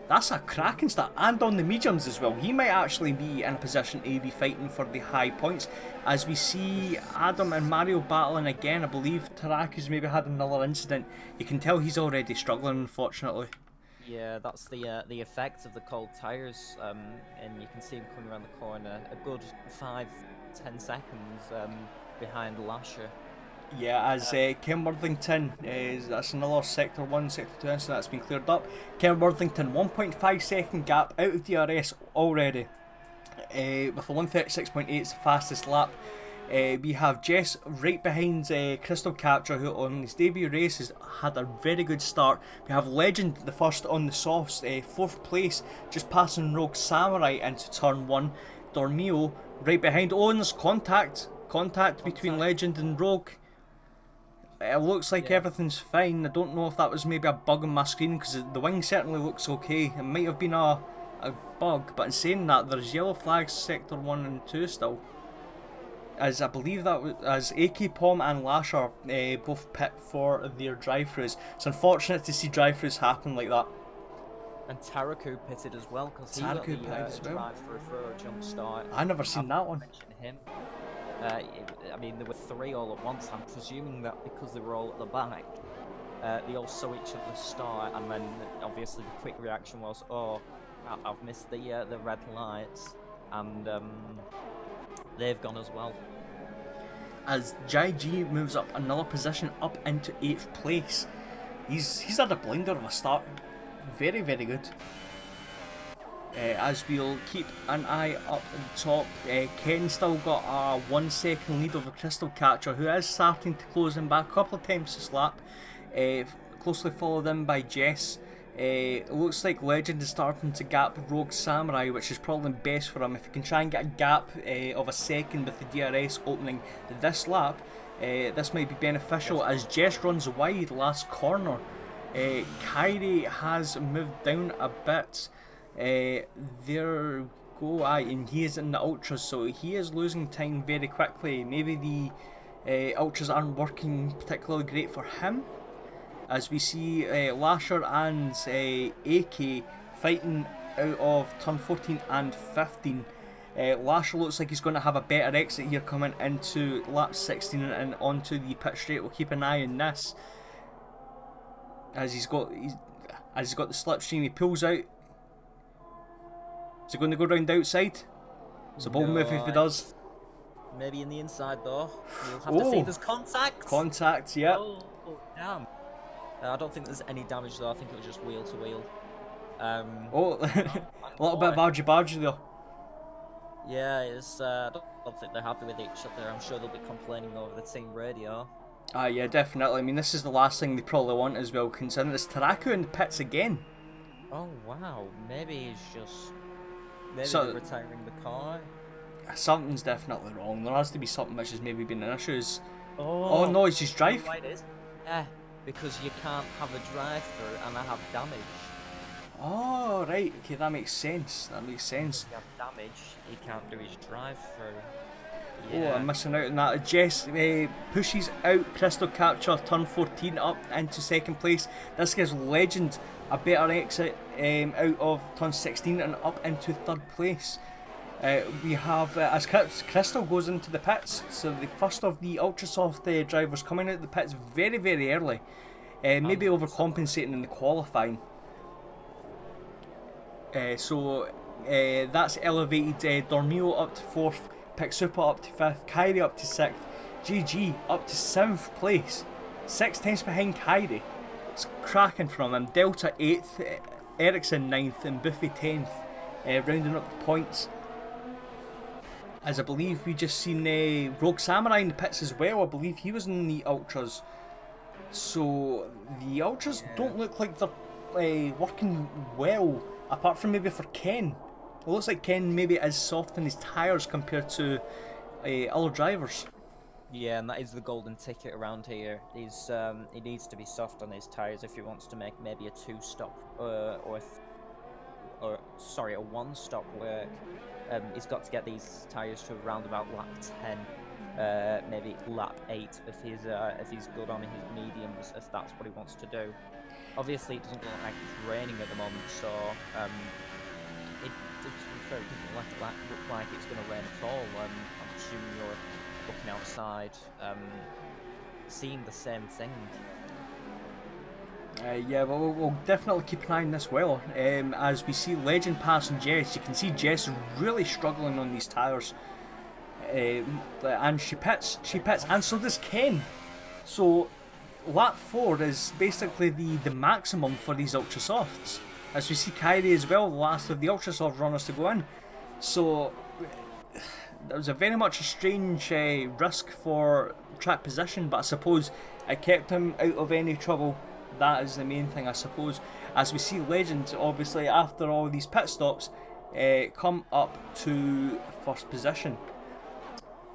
That's a cracking start, and on the mediums as well. He might actually be in a position to be fighting for the high points. As we see Adam and Mario battling again, I believe Taraku's maybe had another incident. You can tell he's already struggling, unfortunately. Yeah, that's the effect of the cold tyres, and you can see him coming around the corner a good 5-10 seconds behind Lasher. Yeah, as Ken Worthington, that's another Sector 1, Sector 2 incident that's been cleared up. Ken Worthington, 1.5 second gap out of DRS already. With a 136.8, it's the fastest lap. We have Jess right behind Crystal Capture, who on his debut race has had a very good start. We have Legend, the first on the softs, 4th place, just passing Rogue Samurai into turn 1. Dormio right behind. Oh, and there's contact between Legend and Rogue. It looks like everything's fine. I don't know if that was maybe a bug on my screen, because the wing certainly looks okay. It might have been a bug, but in saying that, there's yellow flags Sector 1 and 2 still. As I believe that was, as AK Pom and Lasher both pit for their drive-throughs. It's unfortunate to see drive-throughs happen like that. And Taraku pitted as well, because he got the drive-through for a jump start. I never seen that one. Him. I mean, there were 3 all at once. I'm presuming that because they were all at the back, They all saw each other start, and then obviously the quick reaction was, "Oh, I've missed the red lights," and they've gone as well. As Jai G moves up another position up into 8th place. He's had a blinder of a start. Very, very good. As we'll keep an eye up at the top, Ken still got a 1 second lead over Crystal Catcher, who is starting to close him back a couple of times this lap. Closely followed in by Jess. It looks like Legend is starting to gap Rogue Samurai, which is probably best for him. If he can try and get a gap of a second with the DRS opening this lap, this might be beneficial as Jess runs wide last corner. Kyrie has moved down a bit. There go, and he is in the Ultras, so he is losing time very quickly. Maybe the Ultras aren't working particularly great for him. As we see Lasher and AK fighting out of turn 14 and 15. Lasher looks like he's going to have a better exit here coming into lap 16 and onto the pit straight. We'll keep an eye on this. As he's got the slipstream, he pulls out. Is he going to go round the outside? It's a bold move if he does. Maybe in the inside though. You'll have to see there's contact. Contact, yeah. Oh, damn. I don't think there's any damage though. I think it was just wheel to wheel. A little bit of argy-bargy though. Yeah, it's. I don't think they're happy with each other. I'm sure they'll be complaining over the team radio. Yeah, definitely. I mean, this is the last thing they probably want as well, considering it's Taraku in the pits again. Oh wow, maybe he's just. Maybe So, they're retiring the car. Something's definitely wrong. There has to be something which has maybe been an issue. Oh no, it's his drive. Why it is? Yeah, because you can't have a drive-through and I have damage. Oh, right. Okay, that makes sense. If you have damage, he can't do his drive-through. Yeah. Oh, I'm missing out on that. Jess pushes out Crystal Catcher, turn 14 up into 2nd place. This gives Legend a better exit out of turn 16 and up into 3rd place. We have, as Crystal goes into the pits, so the first of the Ultrasoft drivers coming out of the pits very, very early. Maybe overcompensating in the qualifying. That's elevated Dormio up to 4th, Pixupa up to 5th, Kyrie up to 6th, GG up to 7th place, 6 tenths behind Kyrie. It's cracking from him. Delta 8th, Ericsson 9th and Buffy 10th, rounding up the points. As I believe we just seen Rogue Samurai in the pits as well. I believe he was in the Ultras. So the Ultras don't look like they're working well, apart from maybe for Ken. It looks like Ken maybe is soft on his tyres compared to other drivers. Yeah, and that is the golden ticket around here. He needs to be soft on his tyres if he wants to make maybe a 2-stop a 1-stop work. He's got to get these tyres to around about lap 10, maybe lap 8 if he's good on his mediums, if that's what he wants to do. Obviously, it doesn't look like it's raining at the moment, so it doesn't look like it's going to rain at all. I'm assuming you're looking outside, seeing the same thing. Yeah, well, we'll definitely keep an eye on this well. As we see Legend passing Jess, you can see Jess really struggling on these tyres. And she pits, and so does Ken. So lap 4 is basically the maximum for these Ultrasofts. As we see Kyrie as well, the last of the Ultrasoft runners to go in. So that was very much a strange risk for track position, but I suppose it kept him out of any trouble. That is the main thing, I suppose. As we see Legend, obviously, after all these pit stops, come up to 1st position.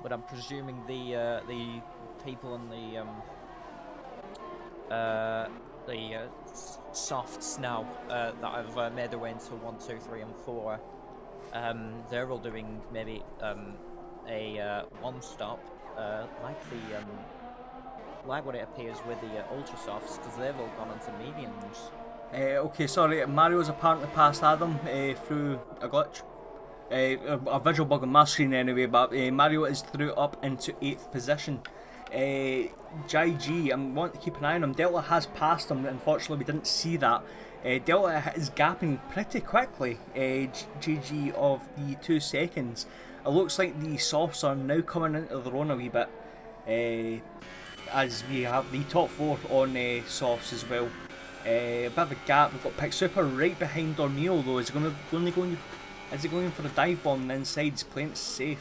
But I'm presuming the people in the softs now that have made their way into 1, 2, 3, and 4, they're all doing maybe a 1-stop, like what it appears with the Ultrasofts, because they've all gone into mediums. Okay, sorry, Mario's apparently passed Adam through a glitch. A visual bug on my screen anyway, but Mario is through up into 8th position. JG, I'm wanting to keep an eye on him. Delta has passed him, unfortunately we didn't see that. Delta is gapping pretty quickly, JG of the 2 seconds. It looks like the softs are now coming into their own a wee bit, as we have the top 4 on softs as well. A bit of a gap. We've got Pick Super right behind Dormio though. Is he going for a dive bomb on the inside? He's playing it safe.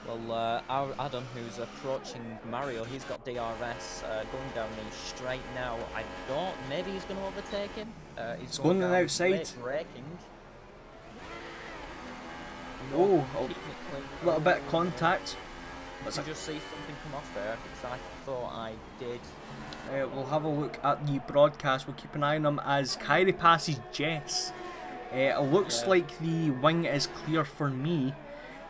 Well, our Adam, who's approaching Mario, he's got DRS going down the straight now. I thought maybe he's going to overtake him. He's going on the outside. Braking. Oh, a little bit of contact. Did you just see something come off there? Because I thought I did. We'll have a look at the broadcast. We'll keep an eye on him as Kyrie passes Jess. It looks like the wing is clear for me,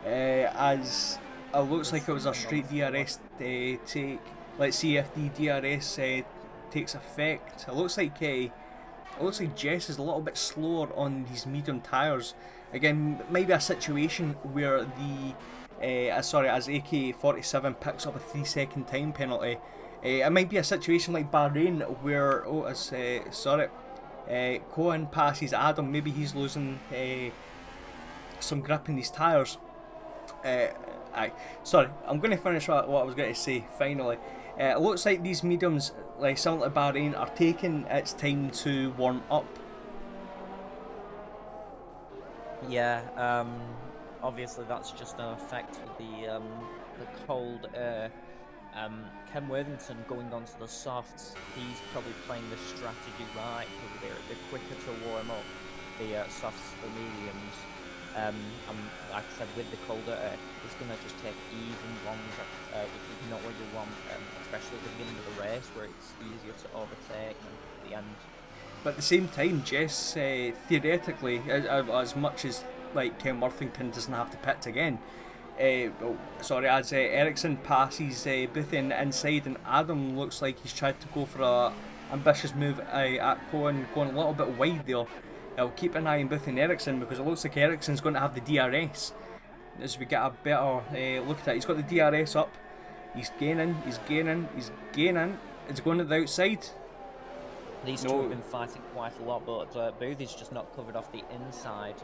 as it looks like it was a straight DRS take. Let's see if the DRS takes effect. It looks like Jess is a little bit slower on these medium tyres. Again, maybe a situation where as AK-47 picks up a 3-second time penalty. It might be a situation like Bahrain where Cohen passes Adam. Maybe he's losing some grip in these tyres. Sorry, I'm going to finish what I was going to say finally. It looks like these mediums, like similar to Bahrain, are taking its time to warm up. Yeah, obviously that's just an effect with the cold air. Ken Worthington going onto the softs, he's probably playing the strategy right, because they're quicker to warm up, the softs, the mediums. And like I said, with the colder air, it's going to just take even longer, which is not what you want, especially at the beginning of the race, where it's easier to overtake and at the end. But at the same time, Jess, theoretically, as much as like Ken Worthington doesn't have to pit again, as Ericsson passes Boothie in the inside, and Adam looks like he's tried to go for a ambitious move at Cohen, going a little bit wide there. I'll keep an eye on Boothie and Ericsson, because it looks like Ericsson's going to have the DRS. As we get a better look at it, he's got the DRS up. He's gaining. Is he going to the outside? These two have been fighting quite a lot, but Boothie's just not covered off the inside,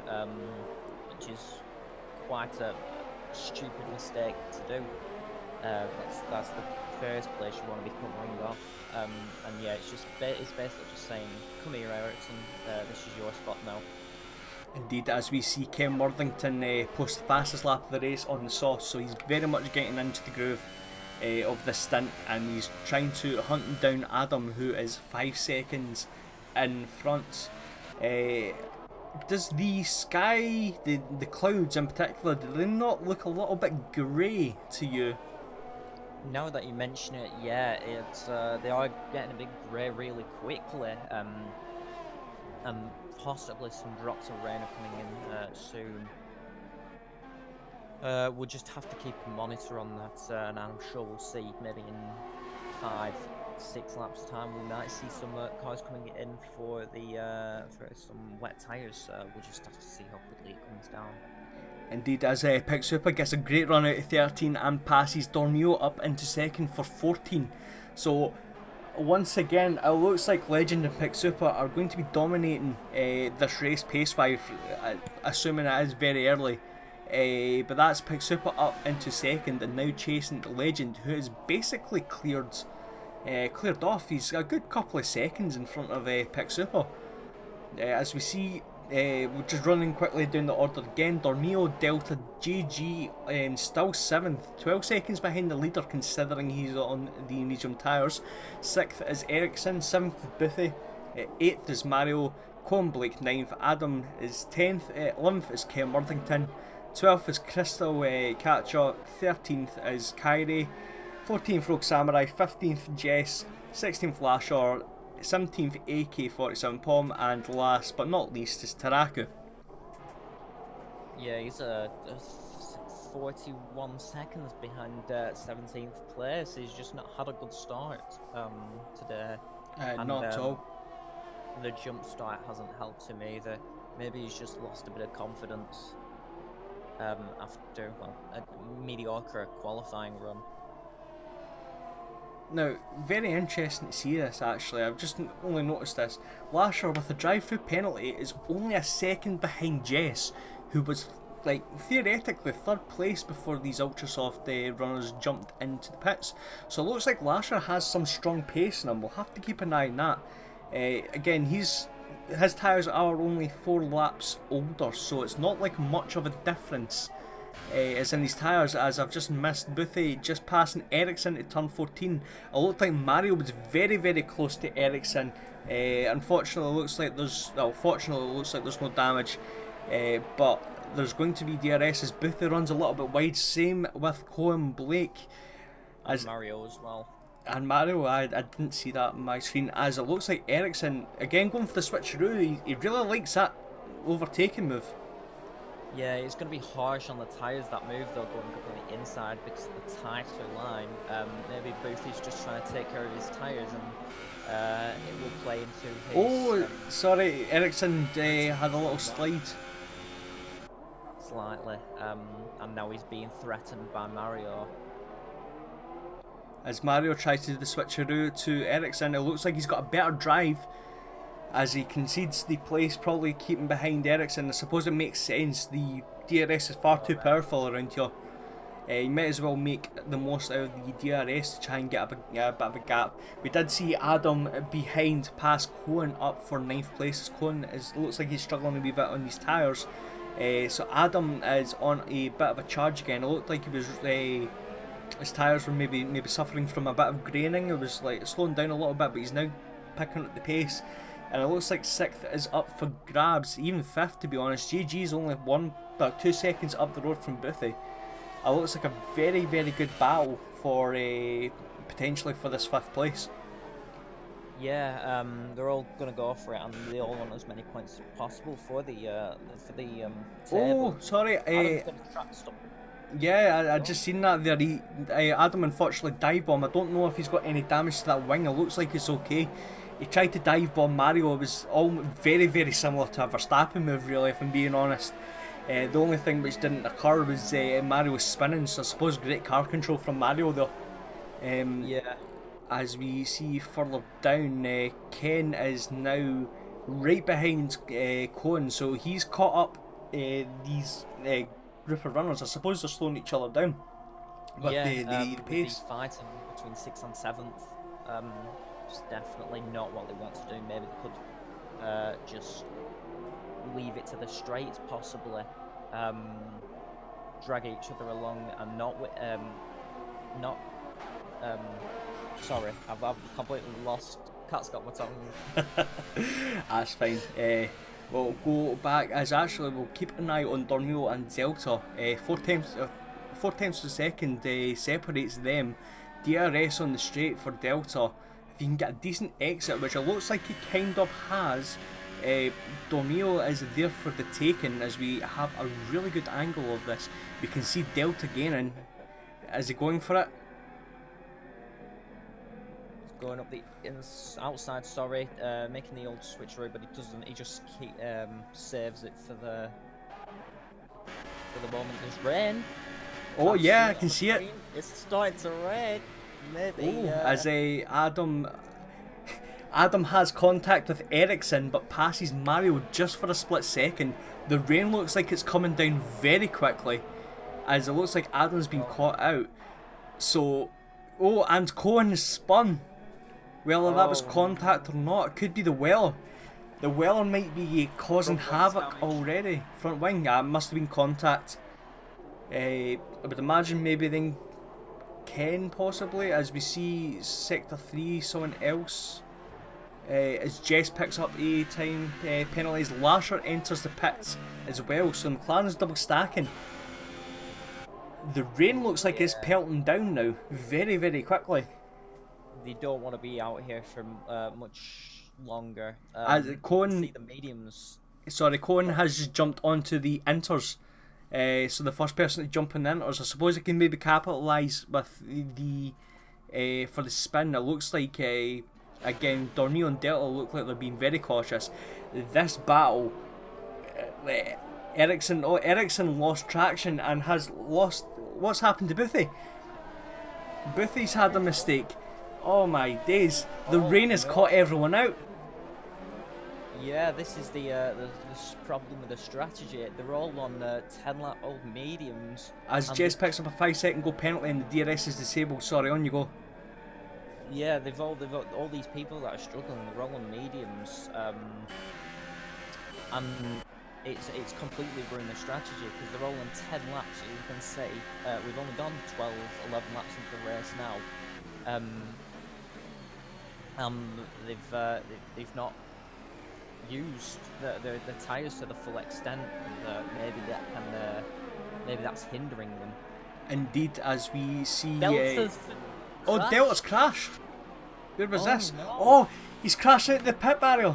which is quite a stupid mistake to do. That's the first place you want to be covering off, and yeah, it's basically just saying, come here Ericsson, this is your spot now. Indeed, as we see Ken Worthington post the fastest lap of the race on the sauce, so he's very much getting into the groove of this stint, and he's trying to hunt down Adam, who is 5 seconds in front. Does the sky, the clouds in particular, do they not look a little bit grey to you? Now that you mention it, yeah, it's they are getting a bit grey really quickly, and possibly some drops of rain are coming in soon. We'll just have to keep a monitor on that, and I'm sure we'll see maybe in 5-6 laps time we might see some cars coming in for some wet tyres. We'll just have to see how quickly it comes down. Indeed, as Pick Super gets a great run out of 13 and passes Dormio up into second for 14. So once again, it looks like Legend and Pick Super are going to be dominating this race pace-wise, assuming it is very early. But that's Pick Super up into second and now chasing Legend, who is basically cleared off. He's a good couple of seconds in front of Pick Super. As we see, we're just running quickly down the order again. Dormio, Delta, JG still 7th, 12 seconds behind the leader considering he's on the medium tyres. 6th is Ericsson, 7th is Boothie, 8th is Mario, Colin Blake 9th, Adam is 10th, 11th is Ken Worthington, 12th is Crystal Catcher, 13th is Kyrie, 14th Rogue Samurai, 15th Jess, 16th Lasher, 17th AK-47 Pom, and last but not least is Taraku. Yeah, he's 41 seconds behind 17th place. He's just not had a good start today. Not at all. The jump start hasn't helped him either. Maybe he's just lost a bit of confidence after a mediocre qualifying run. Now, very interesting to see this actually. I've just only noticed this. Lasher with a drive-through penalty is only a second behind Jess, who was like theoretically third place before these Ultrasoft runners jumped into the pits. So it looks like Lasher has some strong pace in him. We'll have to keep an eye on that. Again, his tyres are only 4 laps older, so it's not like much of a difference as in these tyres, as I've just missed Boothie just passing Ericsson to turn 14. It looked like Mario was very, very close to Ericsson. Unfortunately, it looks like fortunately it looks like there's no damage, but there's going to be DRS as Boothie runs a little bit wide. Same with Cohen Blake. And Mario as well. And Mario, I didn't see that on my screen, as it looks like Ericsson, again going for the switcheroo. He really likes that overtaking move. Yeah, it's going to be harsh on the tyres, that move though, going completely inside because of the tighter line. Maybe Boothie's just trying to take care of his tyres, and it will play into his... sorry, Ericsson had a little slide. Slightly, and now he's being threatened by Mario. As Mario tries to do the switcheroo to Ericsson, it looks like he's got a better drive as he concedes the place, probably keeping behind Ericsson. I suppose it makes sense. The DRS is far too powerful around here. You might as well make the most out of the DRS to try and get a bit of a gap. We did see Adam behind pass Cohen up for 9th place. Cohen looks like he's struggling a wee bit on these tyres. So Adam is on a bit of a charge again. It looked like he was his tyres were maybe suffering from a bit of graining. It was like slowing down a little bit, but he's now picking up the pace. And it looks like 6th is up for grabs, even 5th to be honest. JG's only 2 seconds up the road from Boothie. It looks like a very, very good battle for potentially for this 5th place. Yeah, they're all gonna go for it, and they all want as many points as possible for the table. Oh, sorry. Yeah, I just seen that there. Adam unfortunately dive bomb. I don't know if he's got any damage to that wing. It looks like it's okay. He tried to dive bomb Mario. It was all very, very similar to a Verstappen move, really, if I'm being honest. The only thing which didn't occur was Mario was spinning, so I suppose great car control from Mario though. Yeah. As we see further down, Ken is now right behind Cohen, so he's caught up these group of runners. I suppose they're slowing each other down with the pace. Fighting between 6th and 7th. It's definitely not what they want to do. Maybe they could just leave it to the straights, possibly drag each other along and sorry, I've completely lost. Cat's got my tongue. That's fine. We'll go back as actually we'll keep an eye on Dormio and Delta. 4 tenths per second separates them. DRS on the straight for Delta. If you can get a decent exit, which it looks like he kind of has, Dormio is there for the taking. As we have a really good angle of this, we can see Delta gaining. Is he going for it? Going up the outside, sorry, making the old switcheroo, but he doesn't. He just saves it for the moment. There's rain. Oh yeah, I can see it. It's starting to rain. Maybe. As Adam has contact with Ericsson, but passes Mario just for a split second. The rain looks like it's coming down very quickly, as it looks like Adam's been caught out. So, and Cohen spun. Whether that was contact or not, it could be the Weller. The Weller might be causing havoc already. Front wing, must have been contact. I would imagine maybe then Ken possibly, as we see Sector 3, someone else. As Jess picks up a time penalties, Lasher enters the pits as well, so McLaren's double stacking. The rain looks like it's pelting down now, very, very quickly. They don't want to be out here for much longer. As Cohen, see the mediums. Sorry, Cohen has just jumped onto the inters. So the first person to jump on the inters, I suppose it can maybe capitalise with the for the spin. It looks like again Dormio and Delta look like they're being very cautious. This battle, Ericsson lost traction and has lost. What's happened to Boothie? Boothie's had a mistake. Oh my days. The Oh, rain has no. caught everyone out. Yeah, this is the problem with the strategy. They're all on 10-lap old mediums. As and Jess picks up a 5-second goal penalty and the DRS is disabled. Sorry, on you go. Yeah, they've all these people that are struggling. They're all on mediums, and it's completely ruined the strategy because they're all on 10 laps. As you can see, we've only gone 12, 11 laps into the race now. They've not used the tyres to the full extent. And, maybe that's hindering them. Indeed, as we see. Delta's Oh, crashed. Delta's crashed. Where was Oh, this? no. Oh, he's crashed out the pit barrier.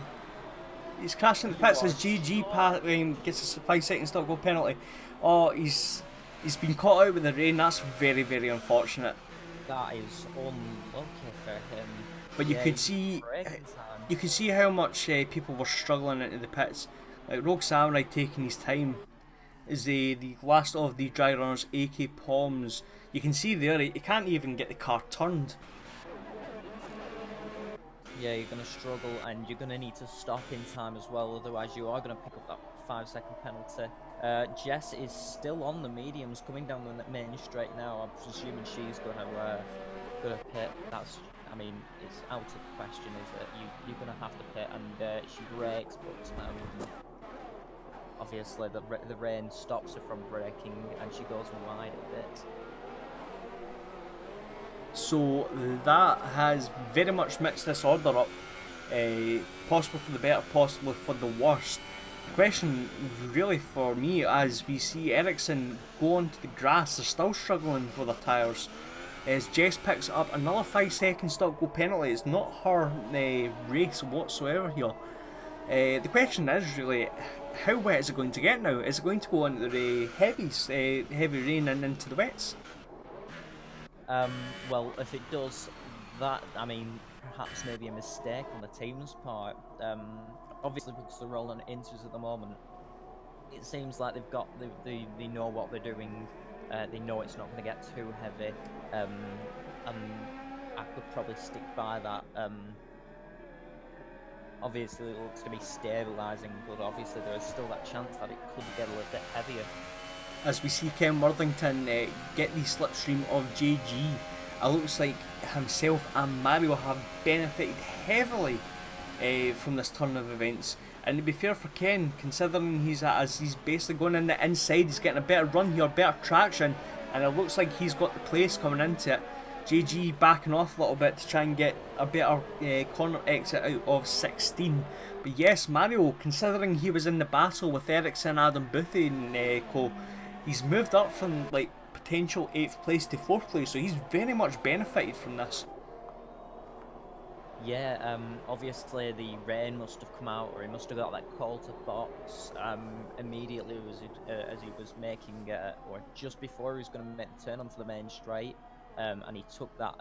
He's crashed into the pits as was GG gets a 5-second stop goal penalty. Oh, he's been caught out with the rain. That's very, very unfortunate. That is unlucky for him. But you Yeah, could he's see, braking time. you could see how much people were struggling into the pits. Like Rogue Samurai taking his time. Is the last of the dry runners, AK Palms. You can see there he can't even get the car turned. Yeah, you're going to struggle, and you're going to need to stop in time as well, otherwise you are going to pick up that 5-second penalty. Jess is still on the mediums, coming down the main straight now. I'm presuming she's going to pit. I mean, it's out of the question, is that you're going to have to pit, and she brakes, but obviously the rain stops her from braking, and she goes wide a bit. So that has very much mixed this order up, possibly for the better, possibly for the worst. The question really for me, as we see Ericsson go onto the grass, they're still struggling for their tyres. As Jess picks up another 5-second stop go penalty. It's not her race whatsoever here. The question is really, how wet is it going to get now? Is it going to go into the heavy rain and into the wets? Well, if it does, that, I mean, perhaps maybe a mistake on the team's part. Obviously, because they're rolling inters at the moment, it seems like they know what they're doing. They know it's not going to get too heavy, and I could probably stick by that. Obviously, it looks to be stabilising, but obviously there is still that chance that it could get a little bit heavier. As we see Ken Worthington get the slipstream of JG, it looks like himself and Mario have benefited heavily from this turn of events. And to be fair for Ken, considering he's basically going in the inside, he's getting a better run here, better traction, and it looks like he's got the place coming into it. JG backing off a little bit to try and get a better corner exit out of 16. But yes, Mario, considering he was in the battle with Ericsson, Adam Boothie and co, he's moved up from like potential 8th place to 4th place, so he's very much benefited from this. Yeah, obviously the rain must have come out, or he must have got that call to box immediately as he was making, or just before he was going to make the turn onto the main straight, and he took that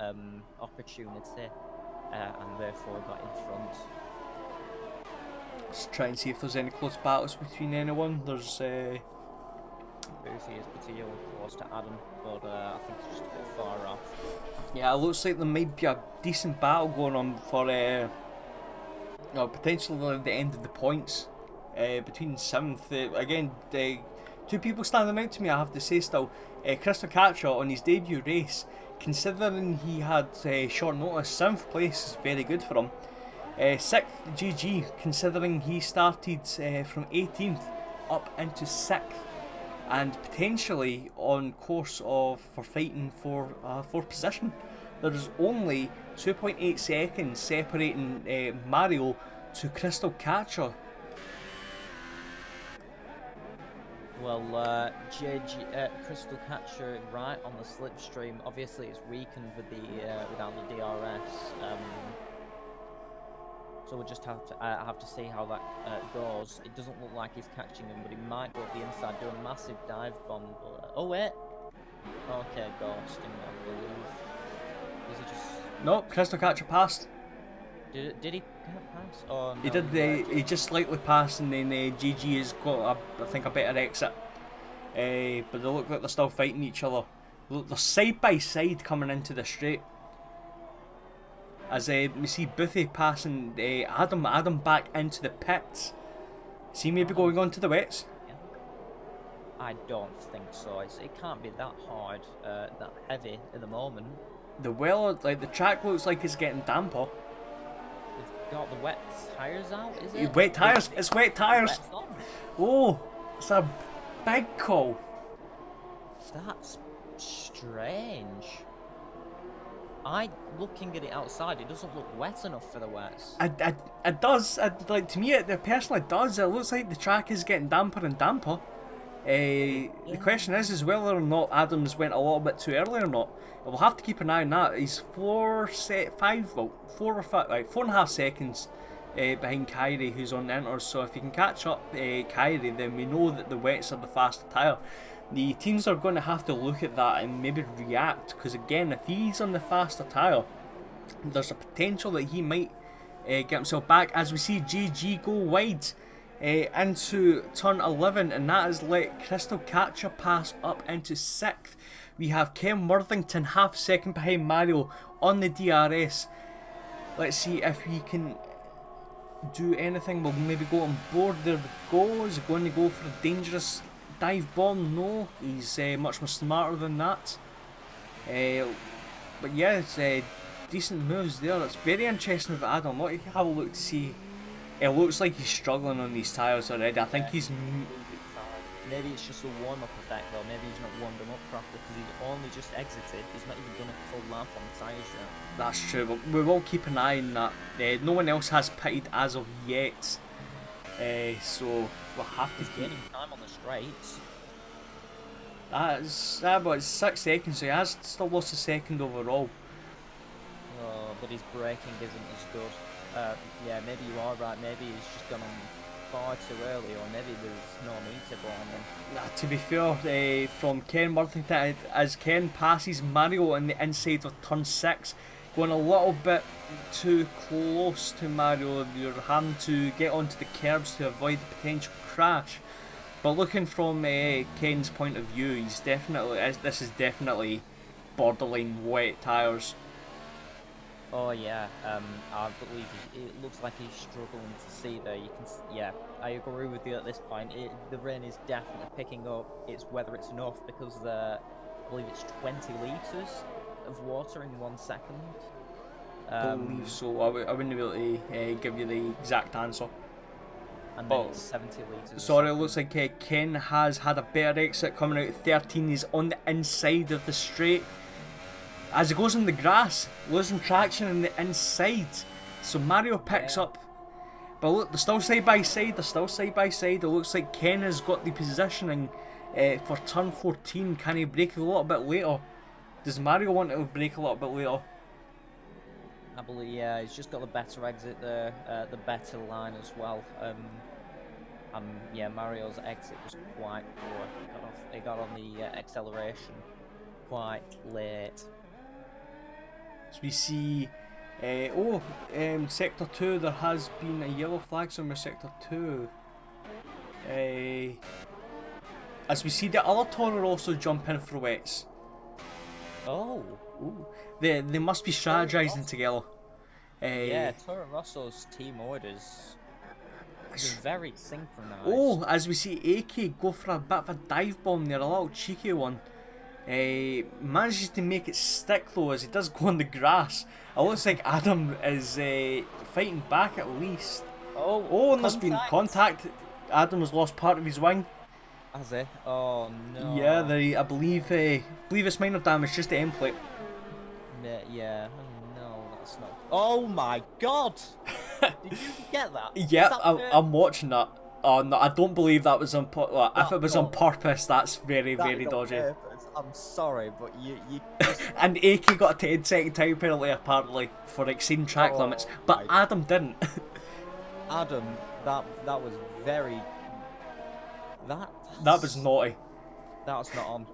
opportunity and therefore got in front. Let's try and see if there's any close battles between anyone. There's Boothie is particularly close to Adam, but I think it's just a bit far off. Yeah, it looks like there might be a decent battle going on for potentially the end of the points between 7th. Again, two people standing out to me, I have to say still. Crystal Catcher on his debut race, considering he had short notice, 7th place is very good for him. 6th GG, considering he started from 18th up into 6th. And potentially on course for fighting for 4th position. There's only 2.8 seconds separating Mario to Crystal Catcher. Well, Crystal Catcher right on the slipstream. Obviously, it's weakened with without the DRS. So we'll just have to see how that goes. It doesn't look like he's catching him, but he might go up the inside, do a massive dive bomb. Oh wait. Okay, ghosting, I believe. Is he just? No, Crystal Catcher passed. Did he pass? Oh no. He did. He just slightly passed, and then GG has got I think a better exit. But they look like they're still fighting each other. They're side by side coming into the straight. as we see Boothie passing Adam back into the pits. Is he maybe going on to the wets? I don't think so. It can't be that hard, that heavy at the moment. The track looks like it's getting damper. It's got the wet tyres out, is it? Wet tyres! It's wet tyres! Wet's on. Oh, it's a big call. That's strange. Looking at it outside, it doesn't look wet enough for the wets. It does. To me, it personally does. It looks like the track is getting damper and damper. The question is whether or not Adams went a little bit too early or not. We'll have to keep an eye on that. He's 4.5 seconds behind Kyrie, who's on the inters. So if you can catch up Kyrie, then we know that the wets are the faster tyre. The teams are going to have to look at that and maybe react, because again, if he's on the faster tyre, there's a potential that he might get himself back, as we see GG go wide into turn 11, and that has let Crystal Catcher pass up into 6th. We have Ken Worthington half second behind Mario on the DRS. Let's see if he can do anything. We'll maybe go on board. There we go. Is he going to go for a dangerous dive bomb? No, he's much more smarter than that. But yeah, it's decent moves there. It's very interesting with Adam. Let me have a look to see. It looks like he's struggling on these tyres already. I think he's... Maybe it's just a warm-up effect though. Maybe he's not warmed them up properly because he's only just exited. He's not even done a full lap on the tyres yet. That's true, but we will keep an eye on that. No one else has pitted as of yet. So we'll have to keep... gaining time on the straights. That's about 6 seconds, so he has still lost a second overall. Oh, but his braking isn't as good. Yeah, maybe you are right. Maybe he's just gone on far too early, or maybe there's no need to go on them. To be fair, from Ken Worthington, as Ken passes Mario on the inside of turn 6, going a little bit too close to Mario, you're having to get onto the curbs to avoid the potential crash. But looking from Ken's point of view, this is definitely borderline wet tyres. Oh yeah, I believe it looks like he's struggling to see there. You can, yeah, I agree with you at this point. The rain is definitely picking up. It's whether it's enough, because I believe it's 20 litres of water in 1 second. I believe so. I wouldn't be able to give you the exact answer. And then it's 70 litres. Sorry, it looks like Ken has had a better exit coming out at 13. He's on the inside of the straight. As he goes in the grass, losing traction on the inside. So Mario picks up. But look, they're still side by side. It looks like Ken has got the positioning for turn 14. Can he brake a little bit later? Does Mario want to brake a little bit later? I believe, yeah, he's just got the better exit there, the better line as well. Yeah, Mario's exit was quite poor. He got on the acceleration quite late. So we see, Sector 2, there has been a yellow flag somewhere, Sector 2. As we see the other Toro also jump in for wets. Oh. Ooh. They must be strategizing together. Yeah, Toro Rosso's team orders have been very synchronized. Oh, as we see AK go for a bit of a dive bomb there, a little cheeky one. Manages to make it stick though, as he does go on the grass. It looks like Adam is fighting back at least. Oh, and there's been contact. Adam has lost part of his wing. Has he? Oh no. Yeah, I believe it's minor damage, just the end plate. Yeah. Oh no, that's not. Oh my god! Did you get that? Yeah, I'm watching that. Oh no, I don't believe that was on purpose. Well, if it was on purpose, that's very dodgy. I'm sorry, but you And AK got a 10-second time penalty apparently for exceeding track limits, but Adam didn't. Adam, that was very. That was naughty. That was not on.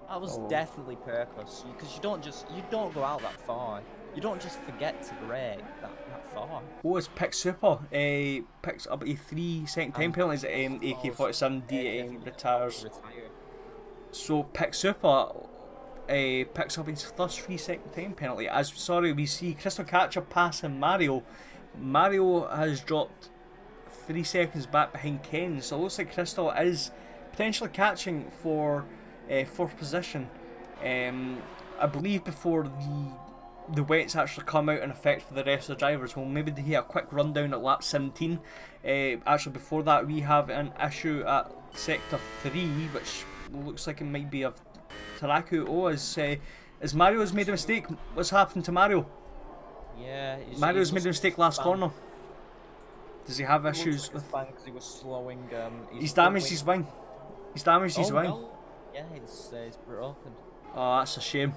That was definitely purpose, because you don't go out that far. You don't just forget to brake that far. It's Pick Super. Picks up a 3-second time penalty as AK-47 retires. So Pick Super picks up his first 3-second time penalty. We see Crystal Catcher passing Mario. Mario has dropped 3 seconds back behind Ken, so it looks like Crystal is potentially catching for 4th position. I believe before the wets actually come out in effect for the rest of the drivers, we'll maybe do a quick rundown at lap 17. Actually, before that, we have an issue at sector 3, which looks like it might be of Taraku. Oh, as Mario's made a mistake. What's happened to Mario? Yeah, Mario's made a mistake last corner. Does he have issues with? Because he was slowing. He's damaged his wing. He's damaged his wing. No. Yeah, it's broken. Oh, that's a shame.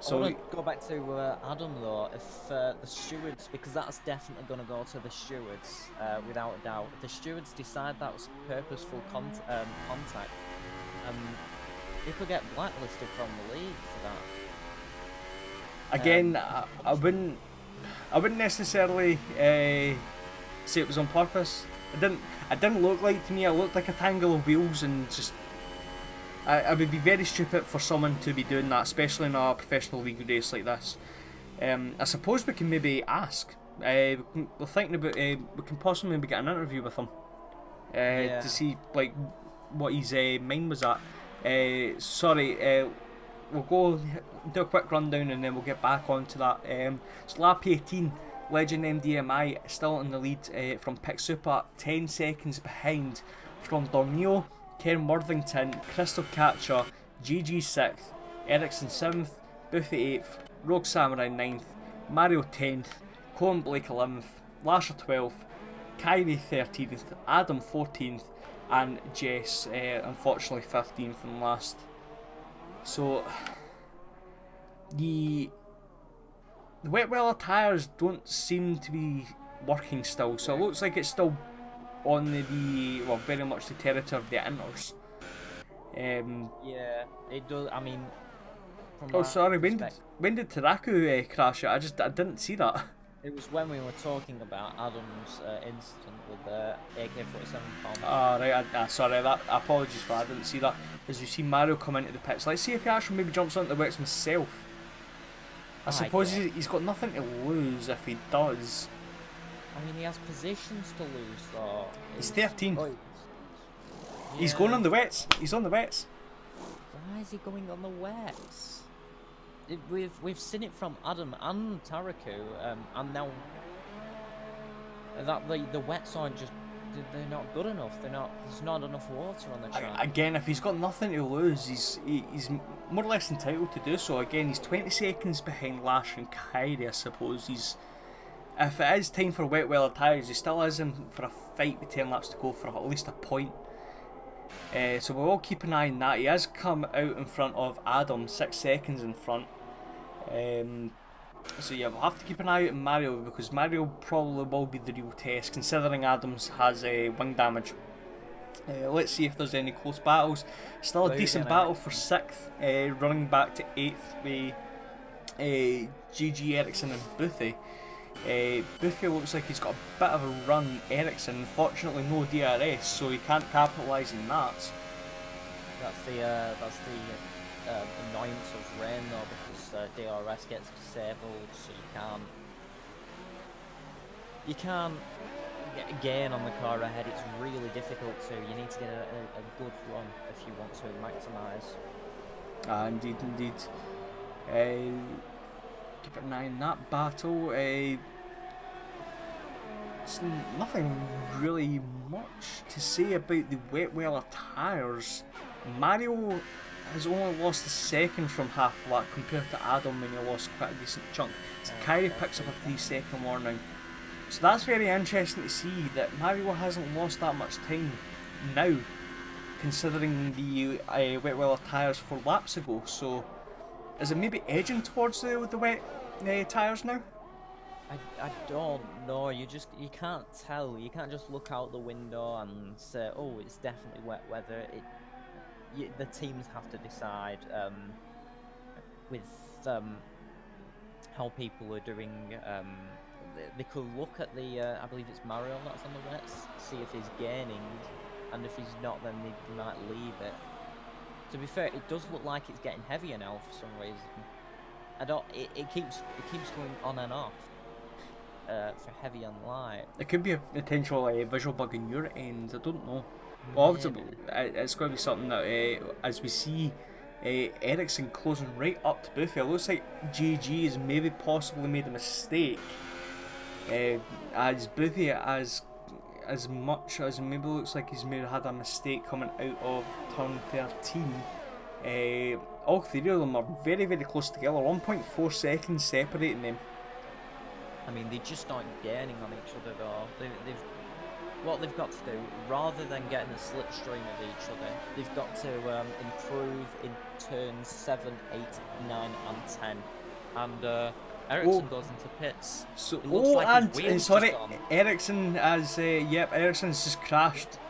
So I want to go back to Adam though. If the stewards, because that's definitely going to go to the stewards without a doubt. If the stewards decide that was purposeful contact, they could get blacklisted from the league for that. Again, I wouldn't necessarily say it was on purpose. It didn't look like to me. It looked like a tangle of wheels, and just I would be very stupid for someone to be doing that, especially in a professional league race like this. I suppose we can maybe ask. We're thinking about we can possibly maybe get an interview with him to see like what his mind was at. We'll go do a quick rundown and then we'll get back onto that. So lap 18, Legend MDMI still in the lead from Pick Super, 10 seconds behind from Dorneo, Ken Worthington, Crystal Catcher, GG 6th, Ericsson 7th, Buffy 8th, Rogue Samurai 9th, Mario 10th, Colin Blake 11th, Lasher 12th, Kyrie 13th, Adam 14th, and Jess unfortunately 15th and last. So the wet weather tyres don't seem to be working still, so it looks like it's still on very much the territory of the inters. Yeah, it does. I mean, oh sorry, when did Taraku crash it? I didn't see that. It was when we were talking about Adam's incident with AK-47 bomb. Ah right, sorry, apologies for that, I didn't see that. As you see Mario come into the pits, let's see if he actually maybe jumps onto the wets himself. I suppose he's got nothing to lose if he does. I mean, he has positions to lose though. He's 13. Oh, He's going on the wets. He's on the wets. Why is he going on the wets? We've seen it from Adam and Taraku, and now that the wets aren't just, they're not good enough. There's not enough water on the track. Again, if he's got nothing to lose, he's more or less entitled to do so. Again, he's 20 seconds behind Lash and Kyrie, I suppose. If it is time for wet weather tyres, he still is in for a fight with 10 laps to go for at least a point. So we'll all keep an eye on that. He has come out in front of Adam, 6 seconds in front. So yeah, we'll have to keep an eye out on Mario, because Mario probably will be the real test, considering Adams has wing damage. Let's see if there's any close battles. Still a decent battle for 6th, running back to 8th with GG, Ericsson and Boothie. Boothie looks like he's got a bit of a run. Ericsson, unfortunately no DRS, so he can't capitalise on that. That's the annoyance of rain though, because DRS gets disabled, so you can't gain on the car ahead. It's really difficult to. You need to get a good run if you want to maximise. Indeed. Keep an eye on that battle. It's nothing really much to say about the wet weather tyres. Mario has only lost a second from half lap compared to Adam when he lost quite a decent chunk. So Kyrie picks up a 3-second warning. So that's very interesting to see that Mario hasn't lost that much time now, considering the wet weather tyres 4 laps ago. So is it maybe edging towards the wet tyres now? I don't know. You can't tell. You can't just look out the window and say, oh, it's definitely wet weather. The teams have to decide with how people are doing. They could look at the, I believe it's Mario that's on the wets, see if he's gaining, and if he's not, then they might leave it. To be fair, it does look like it's getting heavier now for some reason. I don't. It keeps going on and off. For heavy and light. It could be a potential visual bug in your end. I don't know. Well, it's going to be something that as we see Ericsson closing right up to Buffy, it looks like GG has maybe possibly made a mistake. As Buffy, as much as it maybe looks like he's maybe had a mistake coming out of turn 13, all three of them are very, very close together, 1.4 seconds separating them. I mean, they just aren't gaining on each other though. What they've got to do, rather than getting a slipstream of each other, they've got to improve in turns 7, 8, 9 and 10. And Ericsson goes into pits. So, it looks like his wheels sorry, just gone. Ericsson has, Ericsson's just crashed.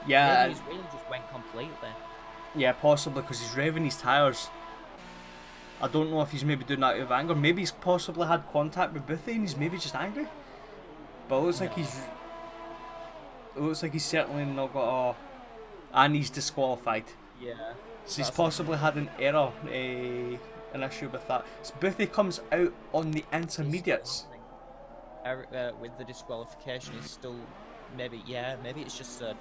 Yeah. Maybe his wheel just went completely. Yeah, possibly, because he's revving his tyres. I don't know if he's maybe doing that out of anger. Maybe he's possibly had contact with Boothie and he's maybe just angry. But it looks like he's... It looks like he's certainly not got a... And he's disqualified. Yeah. So he's possibly had an error, an issue with that. So Boothie comes out on the intermediates. With the disqualification, he's still... Maybe it's just a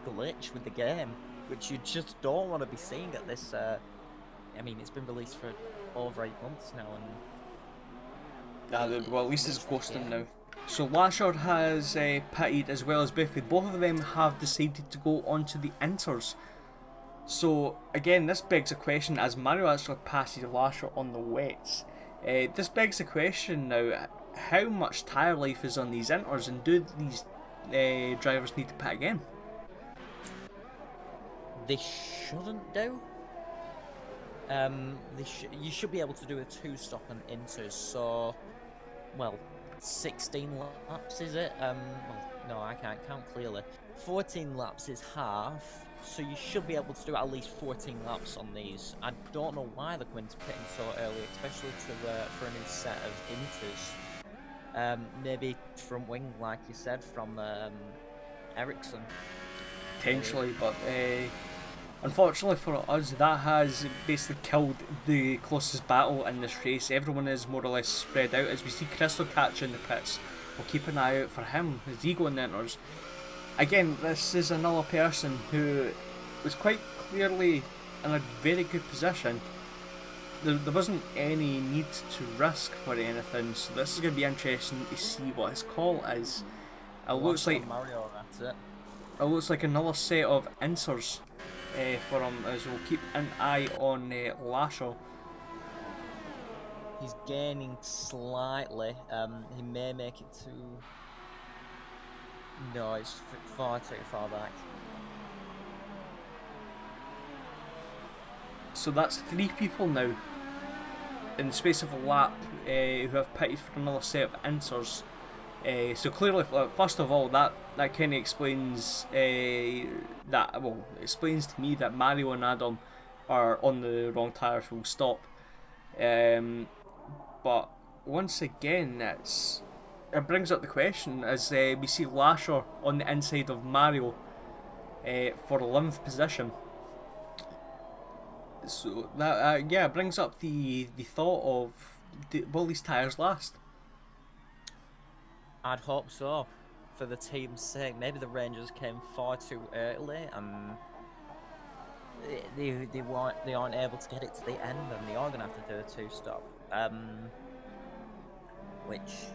glitch with the game, which you just don't want to be seeing at this... I mean, it's been released for over 8 months now, and... well, at least it's ghosting now. So Lasher has pitted as well as Biffy. Both of them have decided to go onto the inters. So again, this begs a question, as Mario actually passes Lasher on the wets. This begs the question now, how much tyre life is on these inters, and do these drivers need to pit again? They shouldn't do. You should be able to do a 2-stop on inters, so, well, 16 laps is it? Well, no, I can't count clearly. 14 laps is half, so you should be able to do at least 14 laps on these. I don't know why they're going to pitting so early, especially for a new set of inters. Maybe front wing, like you said, from Ericsson. Potentially, but unfortunately for us, that has basically killed the closest battle in this race. Everyone is more or less spread out. As we see Crystal Catch in the pits, we'll keep an eye out for him as he go in the inters. Again, this is another person who was quite clearly in a very good position. There wasn't any need to risk for anything, so this is going to be interesting to see what his call is. It looks like Mario, that's it. It looks like another set of insers for him, as we'll keep an eye on Lasher. He's gaining slightly. He may make it to... No, it's far too far back. So that's 3 people now in the space of a lap who have pitted for another set of insers. So clearly, first of all, that kind of explains explains to me that Mario and Adam are on the wrong tyre, full stop. But once again, it brings up the question, as we see Lasher on the inside of Mario for 11th position. So that brings up the thought of, will these tyres last? I'd hope so, for the team's sake. Maybe the Rangers came far too early and they aren't able to get it to the end, and they are going to have to do a 2-stop, which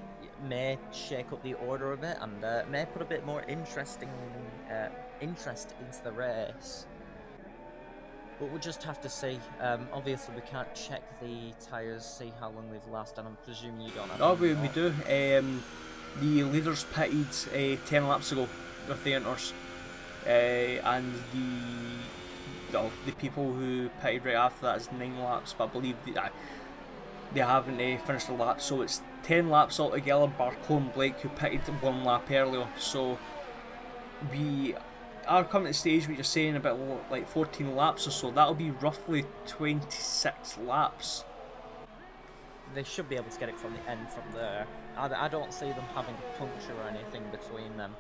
may shake up the order a bit and may put a bit more interest into the race. But we'll just have to see. Obviously, we can't check the tyres, see how long they've lasted, and I'm presuming you don't have. Oh, we do. The leaders pitted 10 laps ago with the inters, and the people who pitted right after that is 9 laps, but I believe they haven't finished the lap, so it's 10 laps altogether, bar Colin Blake, who pitted 1 lap earlier. So we are coming to the stage where you're saying about like 14 laps or so. That'll be roughly 26 laps. They should be able to get it from the end from there. I don't see them having a puncture or anything between them.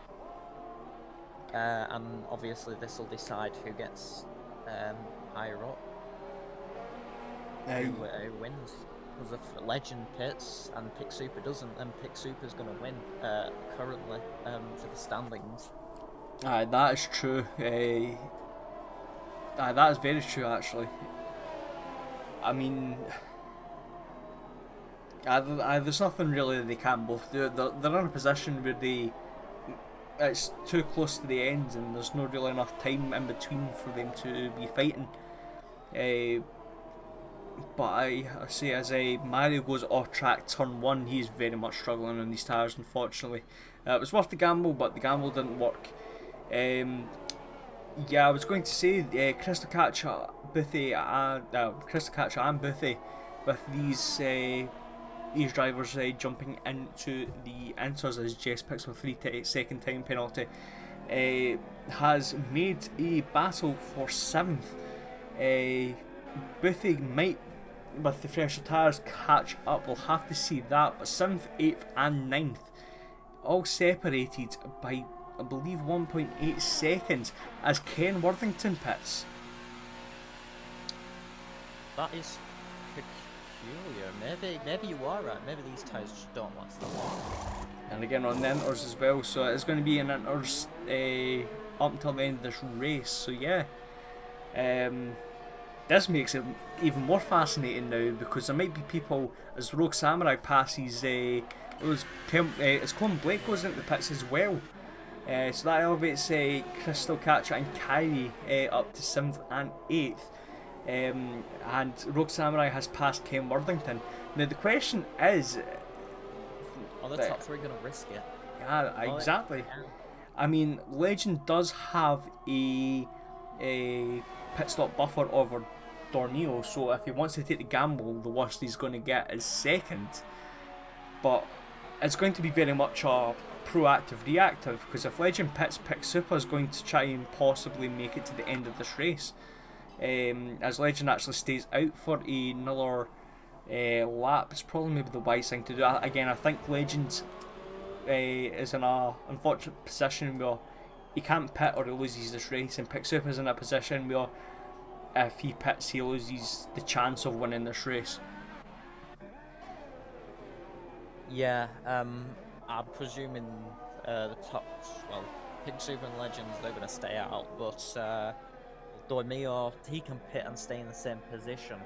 And obviously this will decide who gets higher up. Who wins? Because if Legend pits and Pick Super doesn't, then Pick Super's going to win currently for the standings. That is true. That is very true, actually. I mean, there's nothing really they can't both do. They're in a position where it's too close to the end and there's not really enough time in between for them to be fighting. But I say, as Mario goes off track turn 1, he's very much struggling on these tyres, unfortunately. It was worth the gamble, but the gamble didn't work. Yeah, I was going to say Crystal Catcher, Boothie, Crystal Catcher and Boothie, with these drivers jumping into the inters as Jess picks up a 3-second time penalty, has made a battle for 7th. Boothie might, with the fresher tyres, catch up. We'll have to see that. But 7th, 8th and 9th, all separated by, I believe, 1.8 seconds as Ken Worthington pits. That is peculiar. Maybe you are right. Maybe these tyres just don't last that long. And again on the inters as well, so it's going to be an inters up until the end of this race. So yeah, this makes it even more fascinating now, because there might be people, as Rogue Samurai passes, as Colin Blake goes into the pits as well. So that elevates Crystal Catcher and Kyrie up to 7th and 8th. And Rogue Samurai has passed Ken Worthington. Now the question is, are the top 3 going to risk it? Yeah, exactly. I mean, Legend does have a pit stop buffer over Dorneo, so if he wants to take the gamble, the worst he's going to get is 2nd. But it's going to be very much a proactive reactive, because if Legend pits, Pick Super is going to try and possibly make it to the end of this race. As Legend actually stays out for another lap, it's probably maybe the wise thing to do. Again, I think Legend is in a unfortunate position where he can't pit or he loses this race, and Pick Super is in a position where if he pits, he loses the chance of winning this race. Yeah, I'm presuming the top, well, Pick Super and Legends, they're going to stay out, but Dormeo, he can pit and stay in the same position.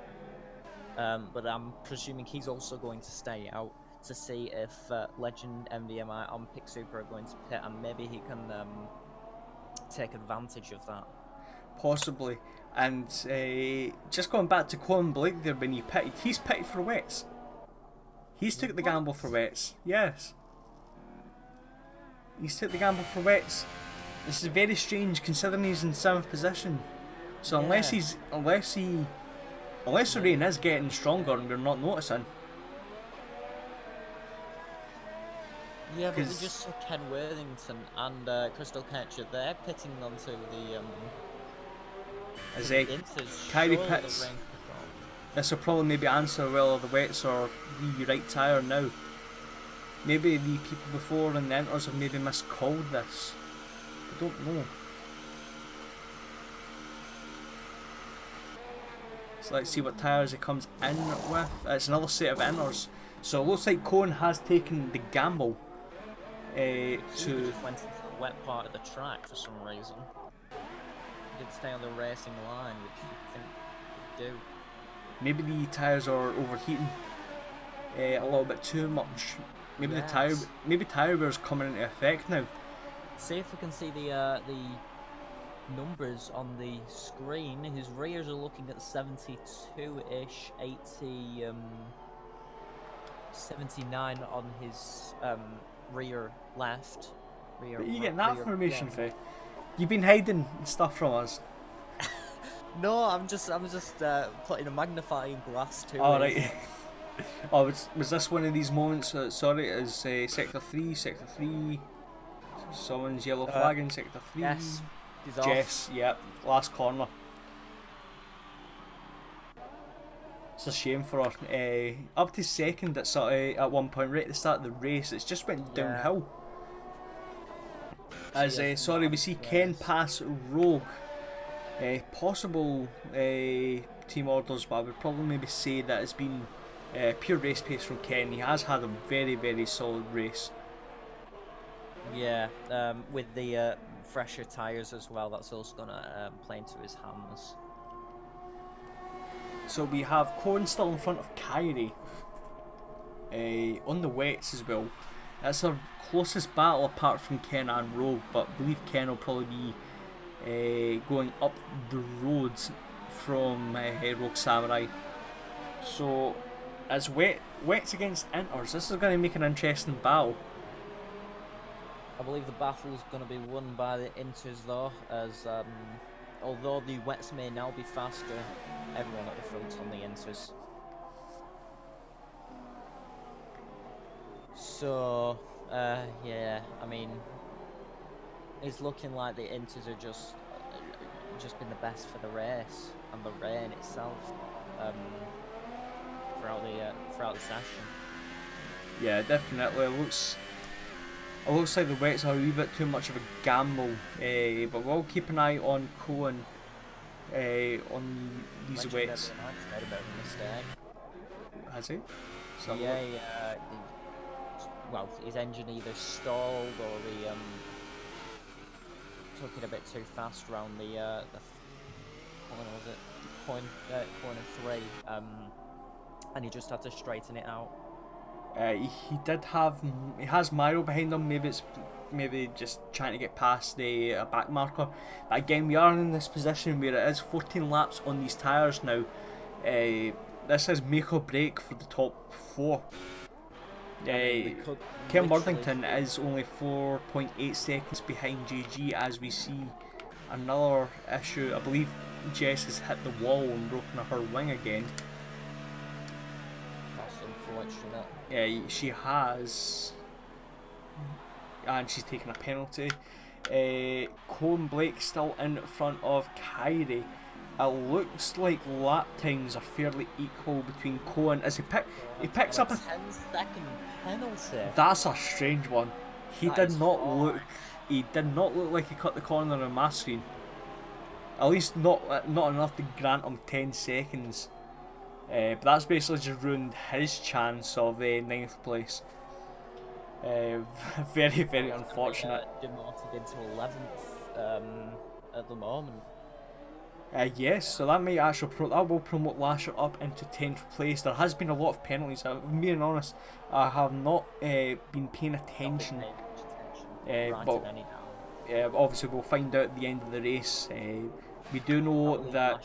But I'm presuming he's also going to stay out to see if Legend, MVMI and Pick Super are going to pit, and maybe he can take advantage of that. Possibly. And just going back to Colin Blake there, when he pitted, he's pitted for wets. He's took the gamble for wets. Yes. He's took the gamble for wets. This is very strange considering he's in 7th position. So unless the rain is getting stronger and we're not noticing. Yeah, but we just saw Ken Worthington and Crystal Catcher, they're pitting onto the as Kyrie pits. This will probably maybe answer whether the wets or the right tyre now. Maybe the people before in the inters have maybe miscalled this. I don't know. So let's see what tyres he comes in with. It's another set of inters. So it looks like Cohen has taken the gamble to went to the wet part of the track for some reason. He did stay on the racing line, which you think he'd do. Maybe the tyres are overheating a little bit too much. Maybe the tyre wear's coming into effect now. See if we can see the numbers on the screen. His rears are looking at 72-ish, 80, 79 on his rear left. But you getting that information, Faye? You've been hiding stuff from us. No, I'm just putting a magnifying glass to it. Oh, right. Oh, was this one of these moments? Sorry, it is Sector 3. Someone's yellow flag in Sector 3. Yes. Jess, yep, last corner. It's a shame for her. Up to 2nd at one point, right at the start of the race, it's just went downhill. As sorry, we see Ken pass Rogue Possible team orders, but I would probably maybe say that it's been pure race pace from Ken. He has had a very, very solid race. Yeah, with the fresher tyres as well, that's also going to play into his hands. So we have Cohen still in front of Kyrie on the wets as well. That's our closest battle apart from Ken and Rogue, but I believe Ken will probably be going up the roads from Rogue Samurai. So as wets against inters, this is going to make an interesting battle. I believe the battle is going to be won by the inters though, as although the wets may now be faster, everyone at the front's on the inters. So, yeah, I mean, it's looking like the inters are just been the best for the race and the rain itself throughout the session. Yeah, definitely. It looks like the wets are a wee bit too much of a gamble, but we'll keep an eye on Cohen on these wets. Made a bit of a mistake. Has he? Yeah, well, his engine either stalled or he took it a bit too fast around the corner 3, and he just had to straighten it out. He has Mario behind him. Maybe just trying to get past the back marker. But again, we are in this position where it is 14 laps on these tyres now. This is make or break for the top 4. Ken Worthington is only 4.8 seconds behind JG as we see another issue. I believe Jess has hit the wall and broken her wing again. That's unfortunate. Yeah, she has, and she's taken a penalty. Colin Blake still in front of Kyrie. It looks like lap times are fairly equal between Cohen as he picks up a 10-second penalty. That's a strange one. He did not look like he cut the corner on my screen. At least not enough to grant him 10 seconds. But that's basically just ruined his chance of 9th place. Very, very unfortunate. Demoted into 11th at the moment. Yes, so that might actually that will promote Lasher up into 10th place. There has been a lot of penalties. I'm being honest, I have not been paying attention. But obviously we'll find out at the end of the race. We do know that.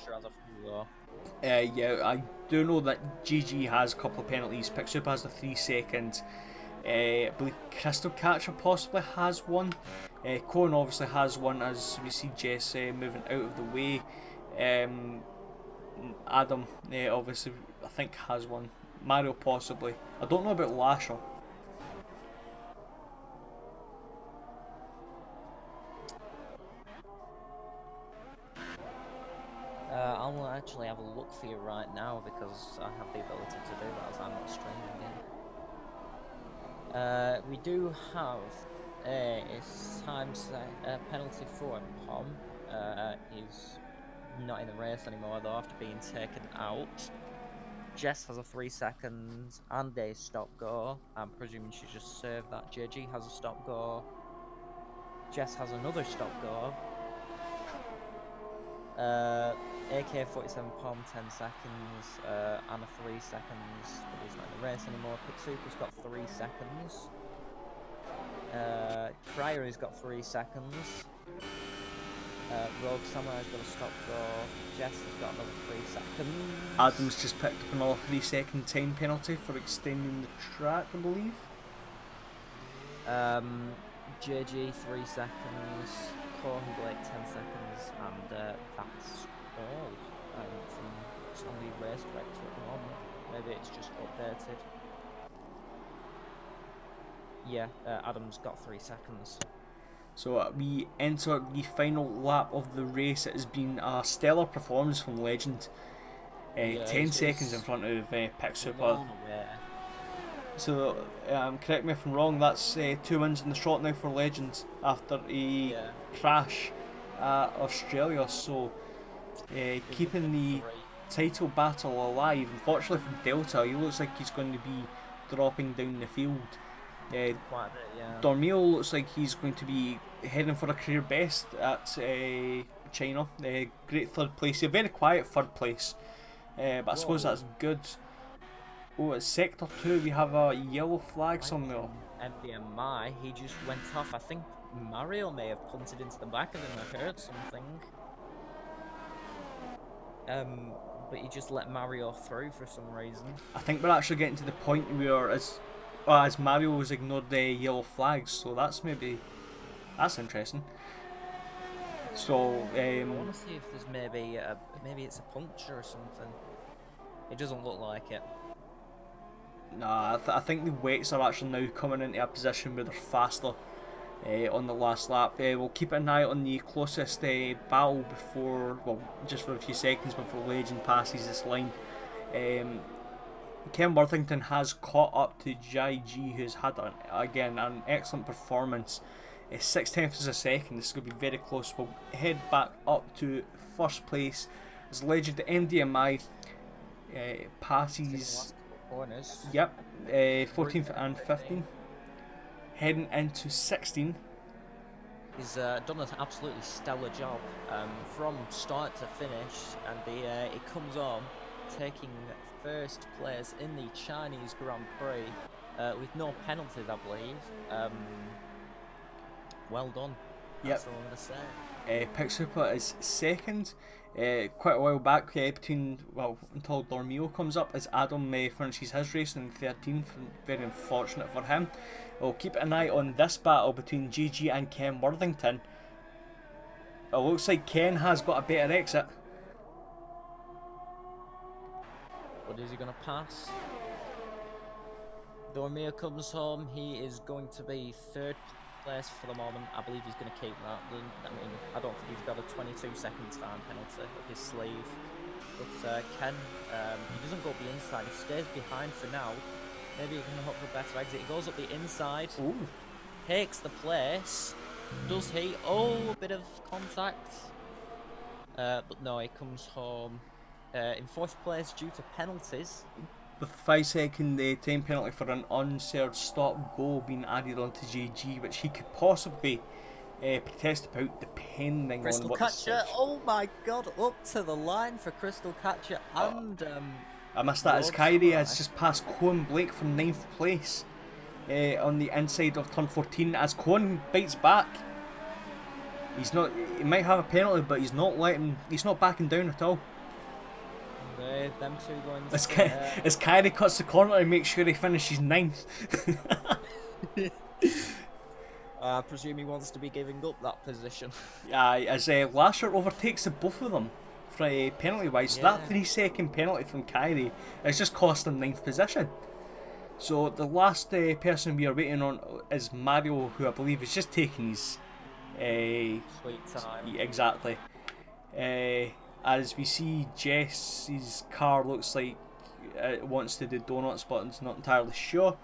I do know that GG has a couple of penalties. Pick Super has the 3 seconds. I believe Crystal Catcher possibly has one. Cohen obviously has one as we see Jess moving out of the way. Adam obviously I think has one. Mario possibly. I don't know about Lasher. I'll actually have a look for you right now because I have the ability to do that as I'm not streaming again. We do have a time penalty for Pom. He's not in the race anymore though after being taken out. Jess has a 3 seconds and a stop go. I'm presuming she just served that. JG has a stop go. Jess has another stop go. AK-47 Pom 10 seconds, and a 3 seconds, but he's not in the race anymore. Pitsuper's got 3 seconds. Crier's got 3 seconds. Rogue Samurai's got a stop go. Jess has got another 3 seconds. Adam's just picked up another 3-second time penalty for extending the track, I believe. JG 3 seconds. Cohen Blake 10 seconds, and that's all from Sandy Race Director at the moment. Maybe it's just updated. Yeah, Adam's got 3 seconds. So we enter the final lap of the race. It has been a stellar performance from Legend. 10 seconds in front of Pick Super. So correct me if I'm wrong, that's 2 wins in the shot now for Legend after a crash at Australia. So keeping the title battle alive. Unfortunately for Delta, he looks like he's going to be dropping down the field. Quite a bit, yeah. Dormio looks like he's going to be heading for a career best at China. Great third place, a very quiet third place, but I suppose that's good. Oh, at Sector 2 we have a yellow flag somewhere. MDMI, he just went off. I think Mario may have punted into the back of him. I heard something. But he just let Mario through for some reason. I think we're actually getting to the point where as Mario has ignored the yellow flags, so that's interesting. So I want to see if there's maybe it's a puncture or something. It doesn't look like it. nah, I think the wets are actually now coming into a position where they're faster on the last lap. We'll keep an eye on the closest battle before, well, just for a few seconds before Legend passes this line. Ken Worthington has caught up to Jai G, who's had an excellent performance. 6/10 of a second. This is going to be very close. We'll head back up to first place as Legend MDMI passes. Corners. Yep, 14th and 15th. Heading into 16. He's done an absolutely stellar job from start to finish, and he comes on taking first place in the Chinese Grand Prix with no penalties, I believe. Well done. That's all I'm going to say. Pick Super is second. Quite a while back until Dormio comes up as Adam finishes his race in 13th. Very unfortunate for him. We'll keep an eye on this battle between GG and Ken Worthington. It looks like Ken has got a better exit. What is he going to pass? Dormio comes home. He is going to be third place for the moment. I believe he's going to keep that. I mean, I don't think he's got a 22-second time penalty up his sleeve. But Ken, he doesn't go up the inside. He stays behind for now. Maybe he can hope for a better exit. He goes up the inside. Ooh. Takes the place. Does he? Oh, a bit of contact. But no, he comes home in fourth place due to penalties. With 5-second time penalty for an unserved stop goal being added onto JG, which he could possibly protest about depending Crystal on what Catcher, oh my god, up to the line for Crystal Catcher and I missed that as Kyrie has just passed Cohen Blake for 9th place on the inside of turn 14 as Cohen bites back. He might have a penalty, but he's not backing down at all. Them two going as Kyrie cuts the corner and makes sure he finishes 9th. I presume he wants to be giving up that position. Yeah, as Lasher overtakes the both of them for penalty wise. So that 3-second penalty from Kyrie has just cost him 9th position. So the last person we are waiting on is Mario, who I believe is just taking his sweet time. Exactly. As we see, Jess's car looks like it wants to do donuts, but it's not entirely sure.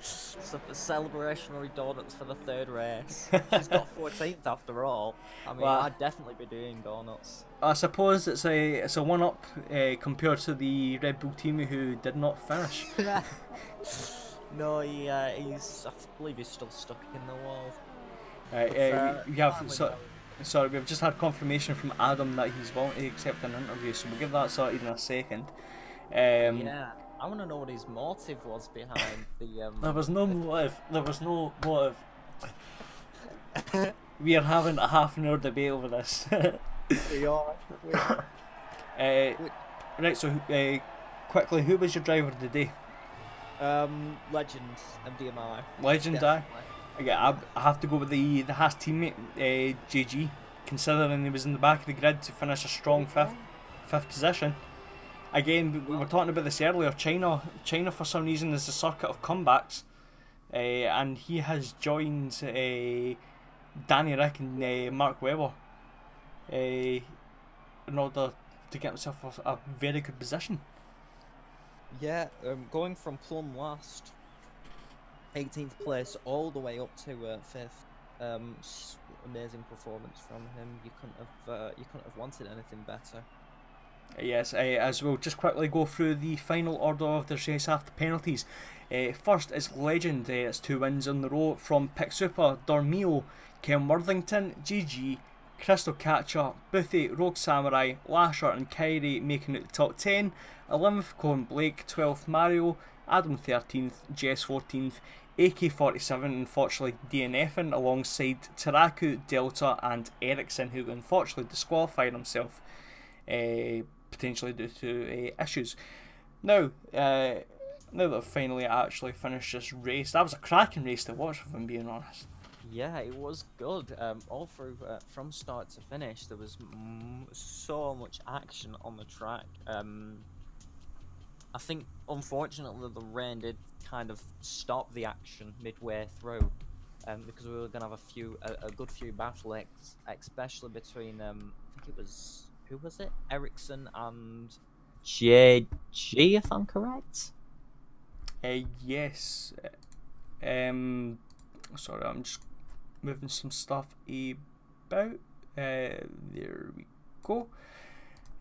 So the celebrationary donuts for the third race. She's got 14th after all. I mean, well, I'd definitely be doing donuts. I suppose it's a one-up compared to the Red Bull team who did not finish. No, he's. I believe he's still stuck in the wall. Sorry, we've just had confirmation from Adam that he's willing to accept an interview, so we'll give that sorted in a second. Yeah, I want to know what his motive was behind the. There was no motive. We are having a half-an-hour debate over this. We are. Right, so quickly, who was your driver of the day? Legend, MDMI. Legend, Yeah, I have to go with the Haas teammate, JG, considering he was in the back of the grid to finish a strong fifth position. Again, we were talking about this earlier. China for some reason is the circuit of comebacks, and he has joined Danny Rick and Mark Webber in order to get himself a very good position. Yeah, going from plumb last, 18th place, all the way up to 5th. Amazing performance from him. You couldn't have wanted anything better. Yes, as we'll just quickly go through the final order of this race after penalties. First is Legend, it's 2 wins in a row from Pick Super, Dormio, Ken Worthington, GG, Crystal Catcher, Boothie, Rogue Samurai, Lasher and Kyrie making it the top 10, 11th Colin Blake, 12th Mario, Adam 13th, Jess 14th, AK-47 unfortunately DNFing alongside Taraku, Delta and Ericsson, who unfortunately disqualified himself potentially due to issues. Now that I've finally actually finished this race, that was a cracking race to watch, if I'm being honest. Yeah, it was good. All through from start to finish, there was so much action on the track. I think unfortunately the rain did kind of stop the action midway through, because we were gonna have a good few battles, especially between I think it was, who was it? Ericsson and JG, if I'm correct. Yes. Sorry, I'm just moving some stuff about. There we go.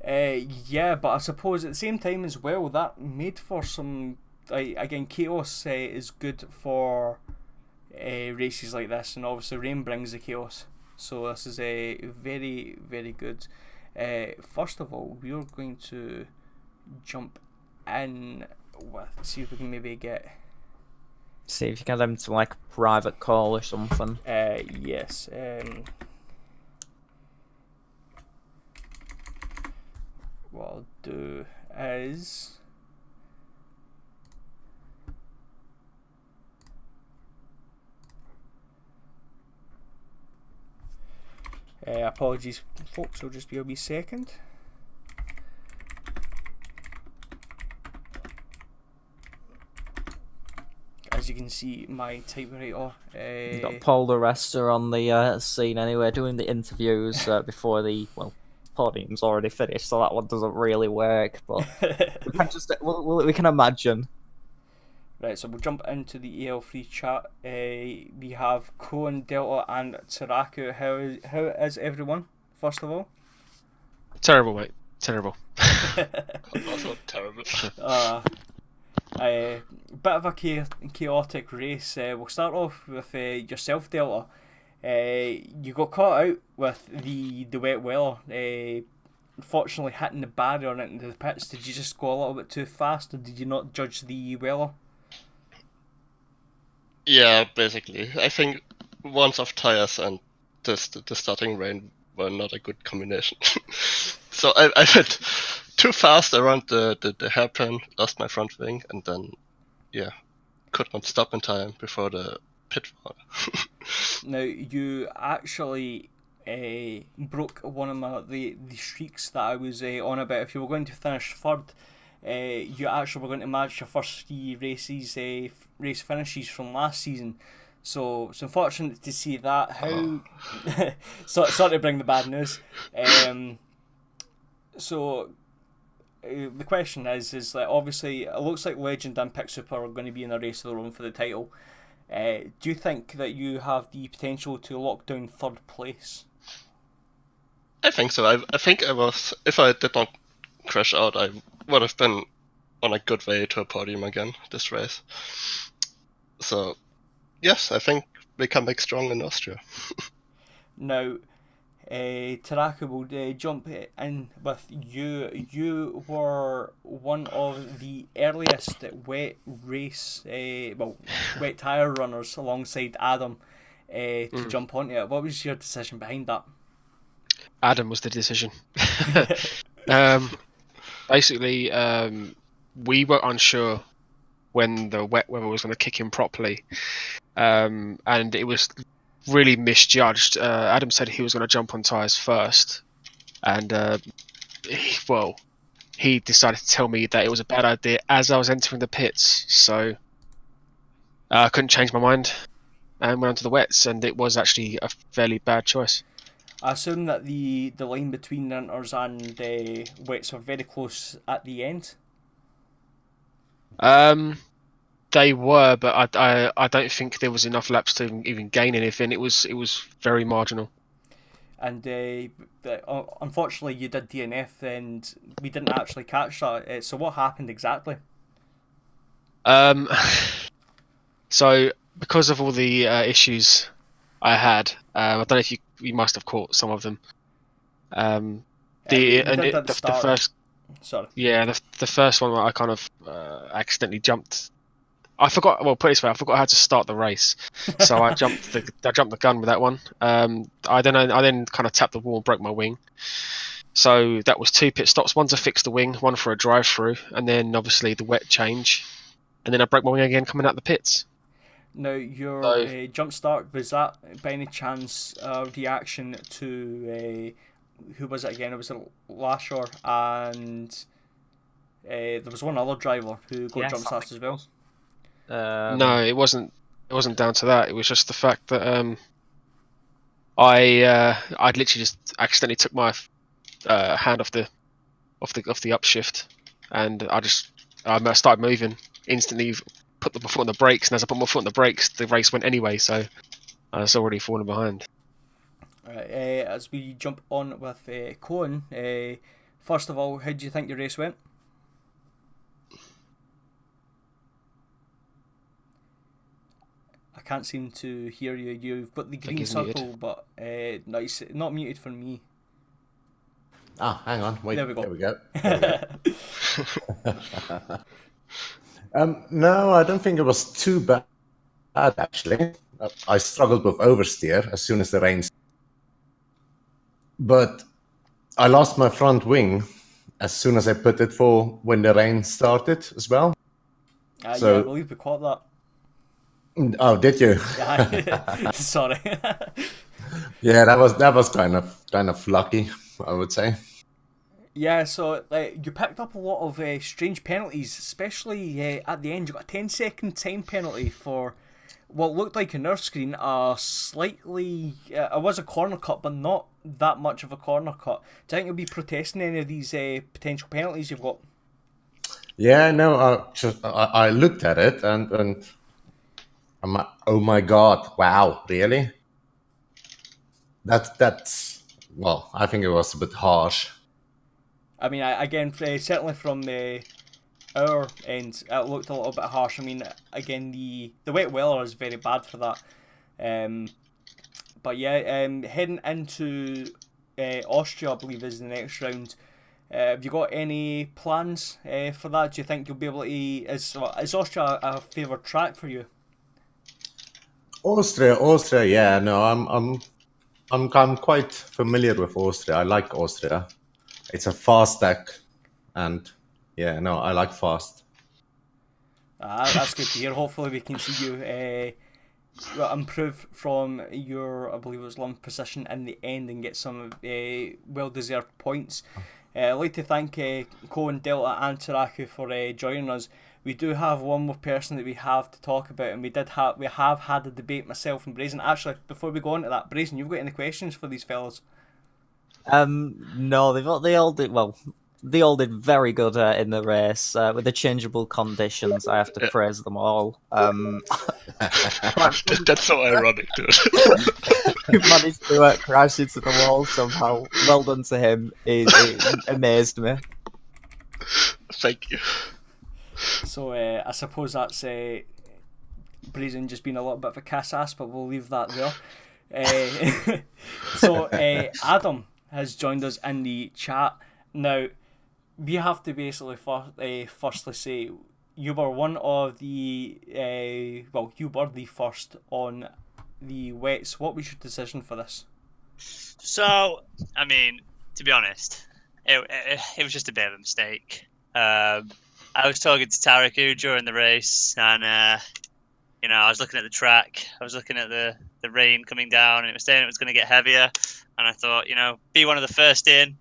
Yeah, but I suppose at the same time as well, that made for some. Again, chaos is good for races like this, and obviously rain brings the chaos. So this is very, very good. First of all, we are going to jump in with, see if we can maybe get. See if you get them to like a private call or something. Yes. What I'll do is. Apologies, folks. It'll just be a wee second. As you can see, my typewriter. You got Paul the Rester on the scene anyway, doing the interviews before the podium's already finished, so that one doesn't really work. But we can imagine. Right, so we'll jump into the AL3 chat. We have Cohen, Delta, and Taraku. How is everyone? First of all, terrible, mate. Terrible. Also terrible. A bit of a chaotic race. We'll start off with yourself, Delta. You got caught out with the wet weather. Unfortunately, hitting the barrier and into the pits. Did you just go a little bit too fast, or did you not judge the weather? Yeah, basically. I think once off tires and the starting rain were not a good combination. So I went too fast around the hairpin, lost my front wing, and then, yeah, could not stop in time before the pit wall. Now, you actually broke one of the streaks that I was on about. If you were going to finish third, you actually were going to match your first 3 races, race finishes from last season. So it's unfortunate to see that. How? Sorry to bring the bad news. So the question is like, obviously it looks like Legend and Pick Super are going to be in a race of their own for the title. Do you think that you have the potential to lock down third place? I think so. I think I was. If I did not crash out, I would have been on a good way to a podium again this race. So, yes, I think we come back strong in Austria. Now, Taraka will jump in with you. You were one of the earliest wet tyre runners alongside Adam to jump onto it. What was your decision behind that? Adam was the decision. Basically, we were unsure when the wet weather was going to kick in properly, and it was really misjudged. Adam said he was going to jump on tyres first, and he decided to tell me that it was a bad idea as I was entering the pits, so I couldn't change my mind and went onto the wets, and it was actually a fairly bad choice. I assume that the line between inters and wets were very close at the end. They were, but I don't think there was enough laps to even gain anything. It was very marginal. And unfortunately, you did DNF, and we didn't actually catch that. So what happened exactly? So because of all the issues I had, I don't know if you must have caught some of them. The first, sorry, the first one where I kind of accidentally jumped. I forgot. Well, put it this way, I forgot how to start the race, so I jumped the gun with that one. I then kind of tapped the wall and broke my wing. So that was 2 pit stops, one to fix the wing, one for a drive through, and then obviously the wet change, and then I broke my wing again coming out the pits. Now, your jump start, was that by any chance a reaction to who was it again? It was Lashor, and there was one other driver who got jump starts as well. No, it wasn't. It wasn't down to that. It was just the fact that I'd literally just accidentally took my hand off the upshift, and I started moving instantly. Put my foot on the brakes, and as I put my foot on the brakes, the race went anyway. So I was already falling behind. Right, as we jump on with Cohen, first of all, how do you think your race went? I can't seem to hear you. You've got the green circle, muted. But no, it's not muted for me. Ah, hang on. Wait, there we go. There we go. No, I don't think it was too bad, actually. I struggled with oversteer as soon as the rain started. But I lost my front wing as soon as I put it for when the rain started as well. So, yeah, I believe we caught that. Oh, did you? Yeah. Sorry. Yeah, that was kind of lucky, I would say. Yeah, so you picked up a lot of strange penalties, especially at the end. You got a 10-second time penalty for what looked like on our screen a slightly... it was a corner cut, but not that much of a corner cut. Do you think you'll be protesting any of these potential penalties you've got? Yeah, no, I looked at it and I'm like, oh my god, wow, really? That's well, I think it was a bit harsh. I mean, again, certainly from our end, it looked a little bit harsh. I mean, again, the wet weather is very bad for that. But yeah, heading into Austria, I believe, is the next round. Have you got any plans for that? Do you think you'll be able to? Is Austria a favoured track for you? Austria, yeah. No, I'm quite familiar with Austria. I like Austria. It's a fast deck, and yeah, no, I like fast. That's good to hear. Hopefully, we can see you improve from your, I believe it was long position in the end and get some well-deserved points. I'd like to thank Cohen, Delta and Taraku for joining us. We do have one more person that we have to talk about, and we have had a debate, myself and Brazen. Actually, before we go on to that, Brazen, you've got any questions for these fellas? No, they all did very good in the race with the changeable conditions. I have to praise them all. That's so ironic, dude. He managed to crash into the wall somehow. Well done to him. It amazed me. Thank you. So I suppose that's Brazen just being a little bit of a kiss ass, but we'll leave that there. So Adam has joined us in the chat. Now, we have to basically firstly say you were one of the you were the first on the wets. What was your decision for this? So, I mean, to be honest, it was just a bit of a mistake. I was talking to Taraku during the race, and I was looking at the track. I was looking at the rain coming down, and it was saying it was going to get heavier. And I thought, be one of the first in,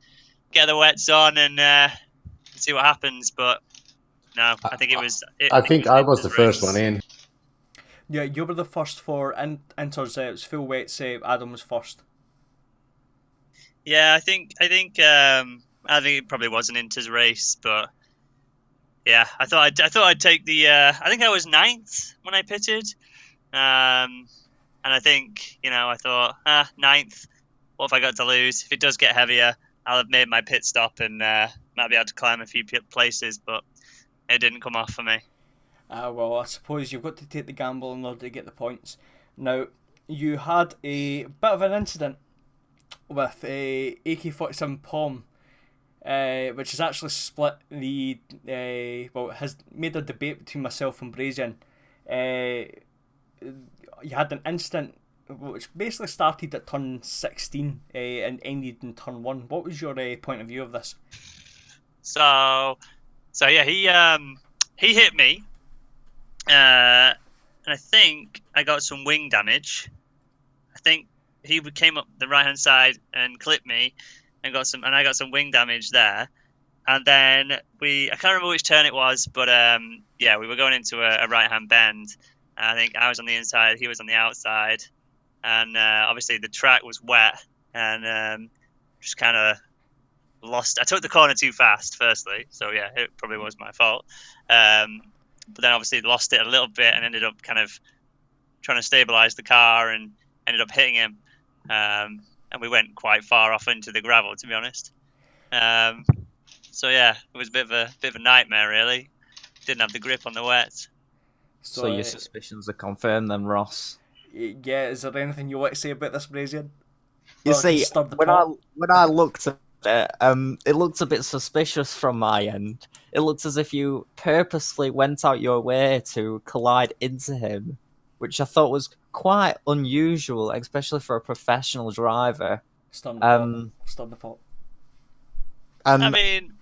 get the wets on, and see what happens. But no, I think it was. I think I was the first one in. Yeah, you were the first for inters. It was full wets. Adam was first. Yeah, I think it probably was an inters race, but yeah, I thought I'd take the. I think I was ninth when I pitted, and I think I thought ninth. What if I got to lose? If it does get heavier, I'll have made my pit stop and might be able to climb a few places, but it didn't come off for me. Well, I suppose you've got to take the gamble in order to get the points. Now, you had a bit of an incident with a AK-47 POM, which has actually split the has made a debate between myself and Brazian. You had an incident which basically started at turn 16 and ended in turn 1. What was your point of view of this? So yeah, he hit me, and I think I got some wing damage. I think he came up the right hand side and clipped me, and I got some wing damage there. And then I can't remember which turn it was, but yeah, we were going into a right hand bend. I think I was on the inside, he was on the outside, and obviously the track was wet, and just kind of lost. I took the corner too fast, firstly, so yeah, it probably was my fault. But then obviously lost it a little bit and ended up kind of trying to stabilize the car and ended up hitting him. And we went quite far off into the gravel, to be honest. So yeah, it was a bit of a nightmare, really. Didn't have the grip on the wet. So your suspicions are confirmed then, Ross? Yeah, is there anything you want to say about this, Brazian? You see, when I looked at it looked a bit suspicious from my end. It looked as if you purposely went out your way to collide into him, which I thought was quite unusual, especially for a professional driver. Stir the pot. I mean,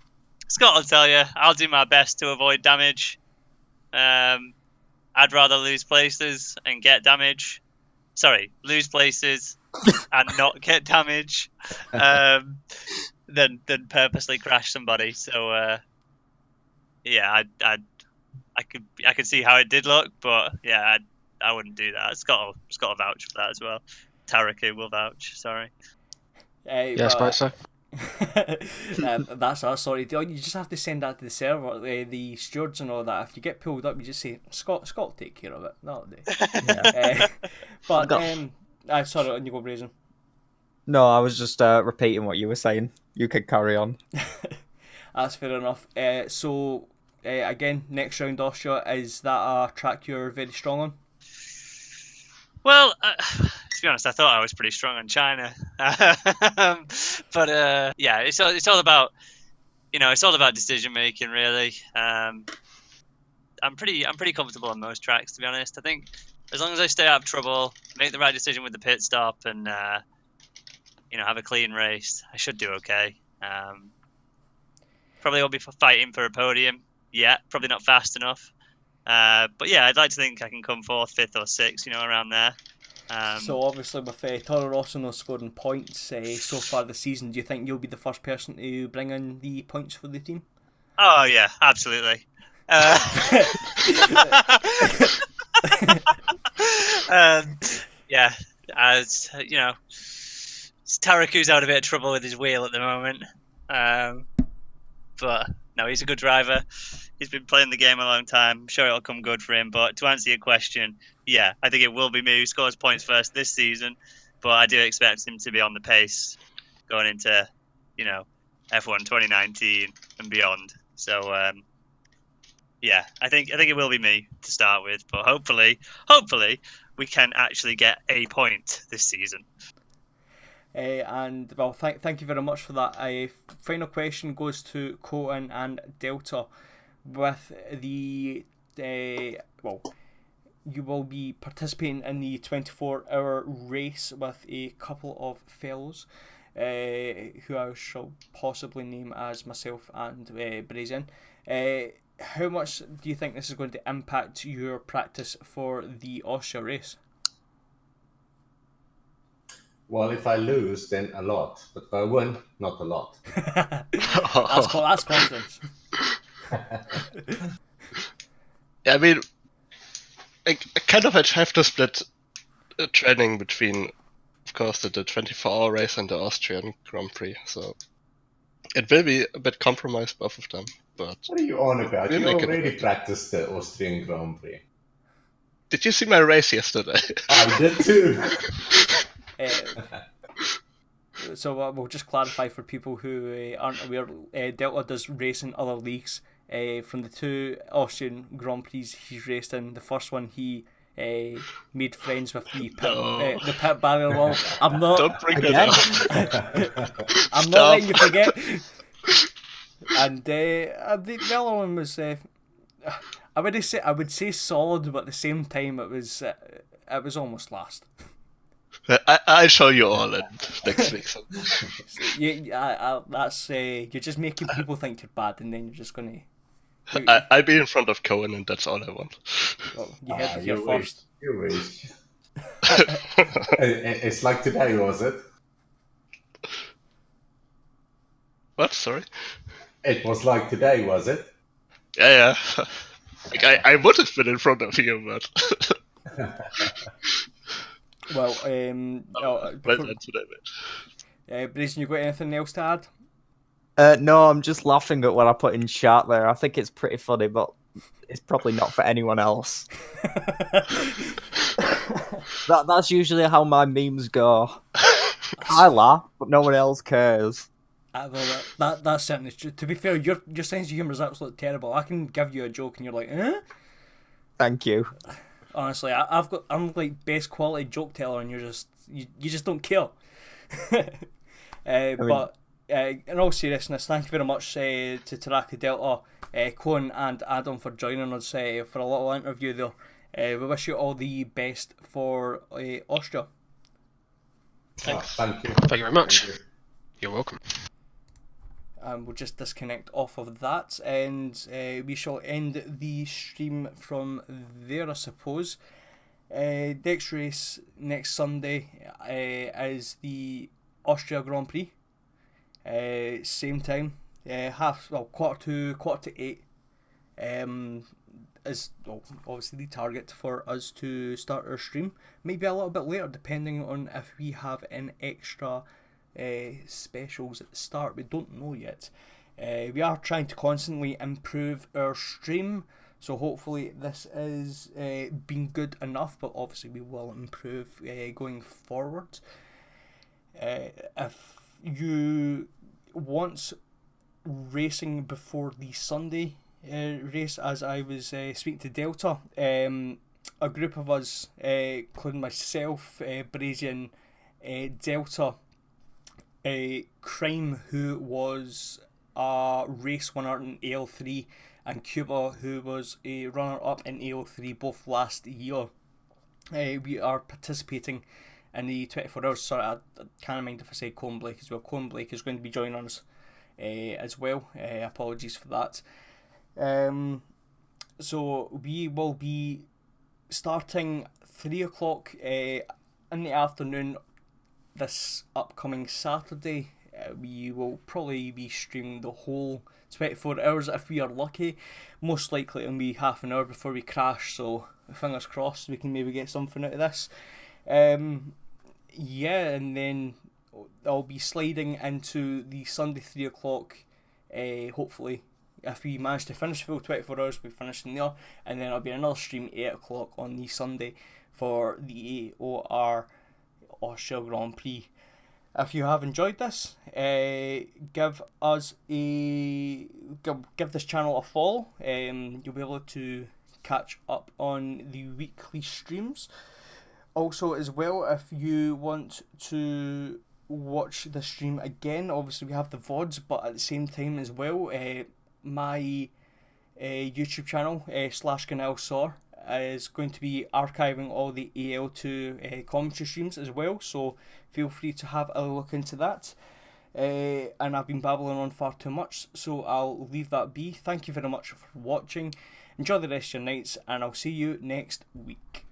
Scott will tell you, I'll do my best to avoid damage. I'd rather lose places and get damage. Sorry, lose places and not get damage than purposely crash somebody. So yeah, I could see how it did look, but yeah, I wouldn't do that. Scott will vouch for that as well. Taraku will vouch. Sorry. Yes, right, sir. That's us. Sorry, you just have to send that to the server, the stewards and all that. If you get pulled up, you just say Scott will take care of it. That'll do. Yeah. But sorry, on you go, Brazen. No, I was just repeating what you were saying. You can carry on. That's fair enough. So again, next round, Austria, is that a track you're very strong on? Well, to be honest, I thought I was pretty strong on China, but yeah, it's all about it's all about decision making, really. I'm pretty comfortable on most tracks, to be honest. I think as long as I stay out of trouble, make the right decision with the pit stop, and have a clean race, I should do okay. Probably won't be fighting for a podium yet. Probably not fast enough. But yeah, I'd like to think I can come 4th, 5th, or 6th, around there. So obviously with Toro Rosso not scoring points so far this season, do you think you'll be the first person to bring in the points for the team? Oh yeah, absolutely. Yeah, as Taraku's out a bit of trouble with his wheel at the moment. But no, he's a good driver. He's been playing the game a long time. I'm sure it'll come good for him. But to answer your question, yeah, I think it will be me who scores points first this season. But I do expect him to be on the pace going into, F1 2019 and beyond. So yeah, I think it will be me to start with. But hopefully, we can actually get a point this season. And well, thank you very much for that. Final question goes to Cohen and Delta. With the you will be participating in the 24-hour race with a couple of fellows who I shall possibly name as myself and Brazen. How much do you think this is going to impact your practice for the Austria race? Well, if I lose, then a lot. But if I win, not a lot. That's confidence. Yeah, I mean, I kind of have to split training between, of course, the 24-hour race and the Austrian Grand Prix. So it will be a bit compromised, both of them. but What are you on about? We'll You make it already work. practiced the Austrian Grand Prix. did you see my race yesterday? I did too. So we'll just clarify for people who aren't aware, Delta does race in other leagues. From the 2 Austrian Grand Prix he's raced in, the first one he made friends with the pit barrier wall. I'm not. Don't bring Again? that up. I'm Stop. not letting you forget. And the other one was, I would say solid, but at the same time it was almost last. I'll show you all in next week. So. That's you're just making people think you're bad, and then you're just gonna. I'll be in front of Cohen, and that's all I want. Well, you heard it here You first. wish. It's like today, was it? What? Sorry? It was like today, was it? Yeah. Like, I would have been in front of you, but... Well, well done today, mate. Brazen, you got anything else to add? No, I'm just laughing at what I put in chat there. I think it's pretty funny, but it's probably not for anyone else. That's usually how my memes go. I laugh, but no one else cares. Well, that's certainly true. To be fair, your sense of humour is absolutely terrible. I can give you a joke and you're like, eh? Thank you. Honestly, I'm like best quality joke teller, and you just don't care. But in all seriousness, thank you very much to Taraki Delta, Cohen and Adam for joining us for a little interview there. We wish you all the best for Austria. Thanks. Thank you. Thank you very much. Thank you. You're welcome. We'll just disconnect off of that, and we shall end the stream from there, I suppose. Next race next Sunday is the Austria Grand Prix. Same time, quarter to 8. Is obviously the target for us to start our stream. Maybe a little bit later, depending on if we have an extra specials at the start. We don't know yet. We are trying to constantly improve our stream, so hopefully this is been good enough, but obviously we will improve going forward. If you want racing before the Sunday race, as I was speaking to Delta, a group of us, including myself, Brazian, Delta, Crime, who was a race winner in AL3, and Cuba, who was a runner-up in AL3 both last year. We are participating in the 24 hours. Sorry, I can't mind if I say Colin Blake as well. Colin Blake is going to be joining us as well. Apologies for that. So we will be starting 3 o'clock in the afternoon this upcoming Saturday. We will probably be streaming the whole 24 hours if we are lucky. Most likely it'll be half an hour before we crash, so fingers crossed we can maybe get something out of this. Yeah, and then I'll be sliding into the Sunday 3 o'clock, hopefully. If we manage to finish full 24 hours, we'll finish in there, and then it'll be another stream 8 o'clock on the Sunday for the AOR Austria Grand Prix. If you have enjoyed this, give this channel a follow. You'll be able to catch up on the weekly streams. Also, as well, if you want to watch the stream again, obviously we have the VODs, but at the same time as well, my YouTube channel /GanelSor is going to be archiving all the AL2 commentary streams as well, so feel free to have a look into that. And I've been babbling on far too much, so I'll leave that be. Thank you very much for watching. Enjoy the rest of your nights, and I'll see you next week.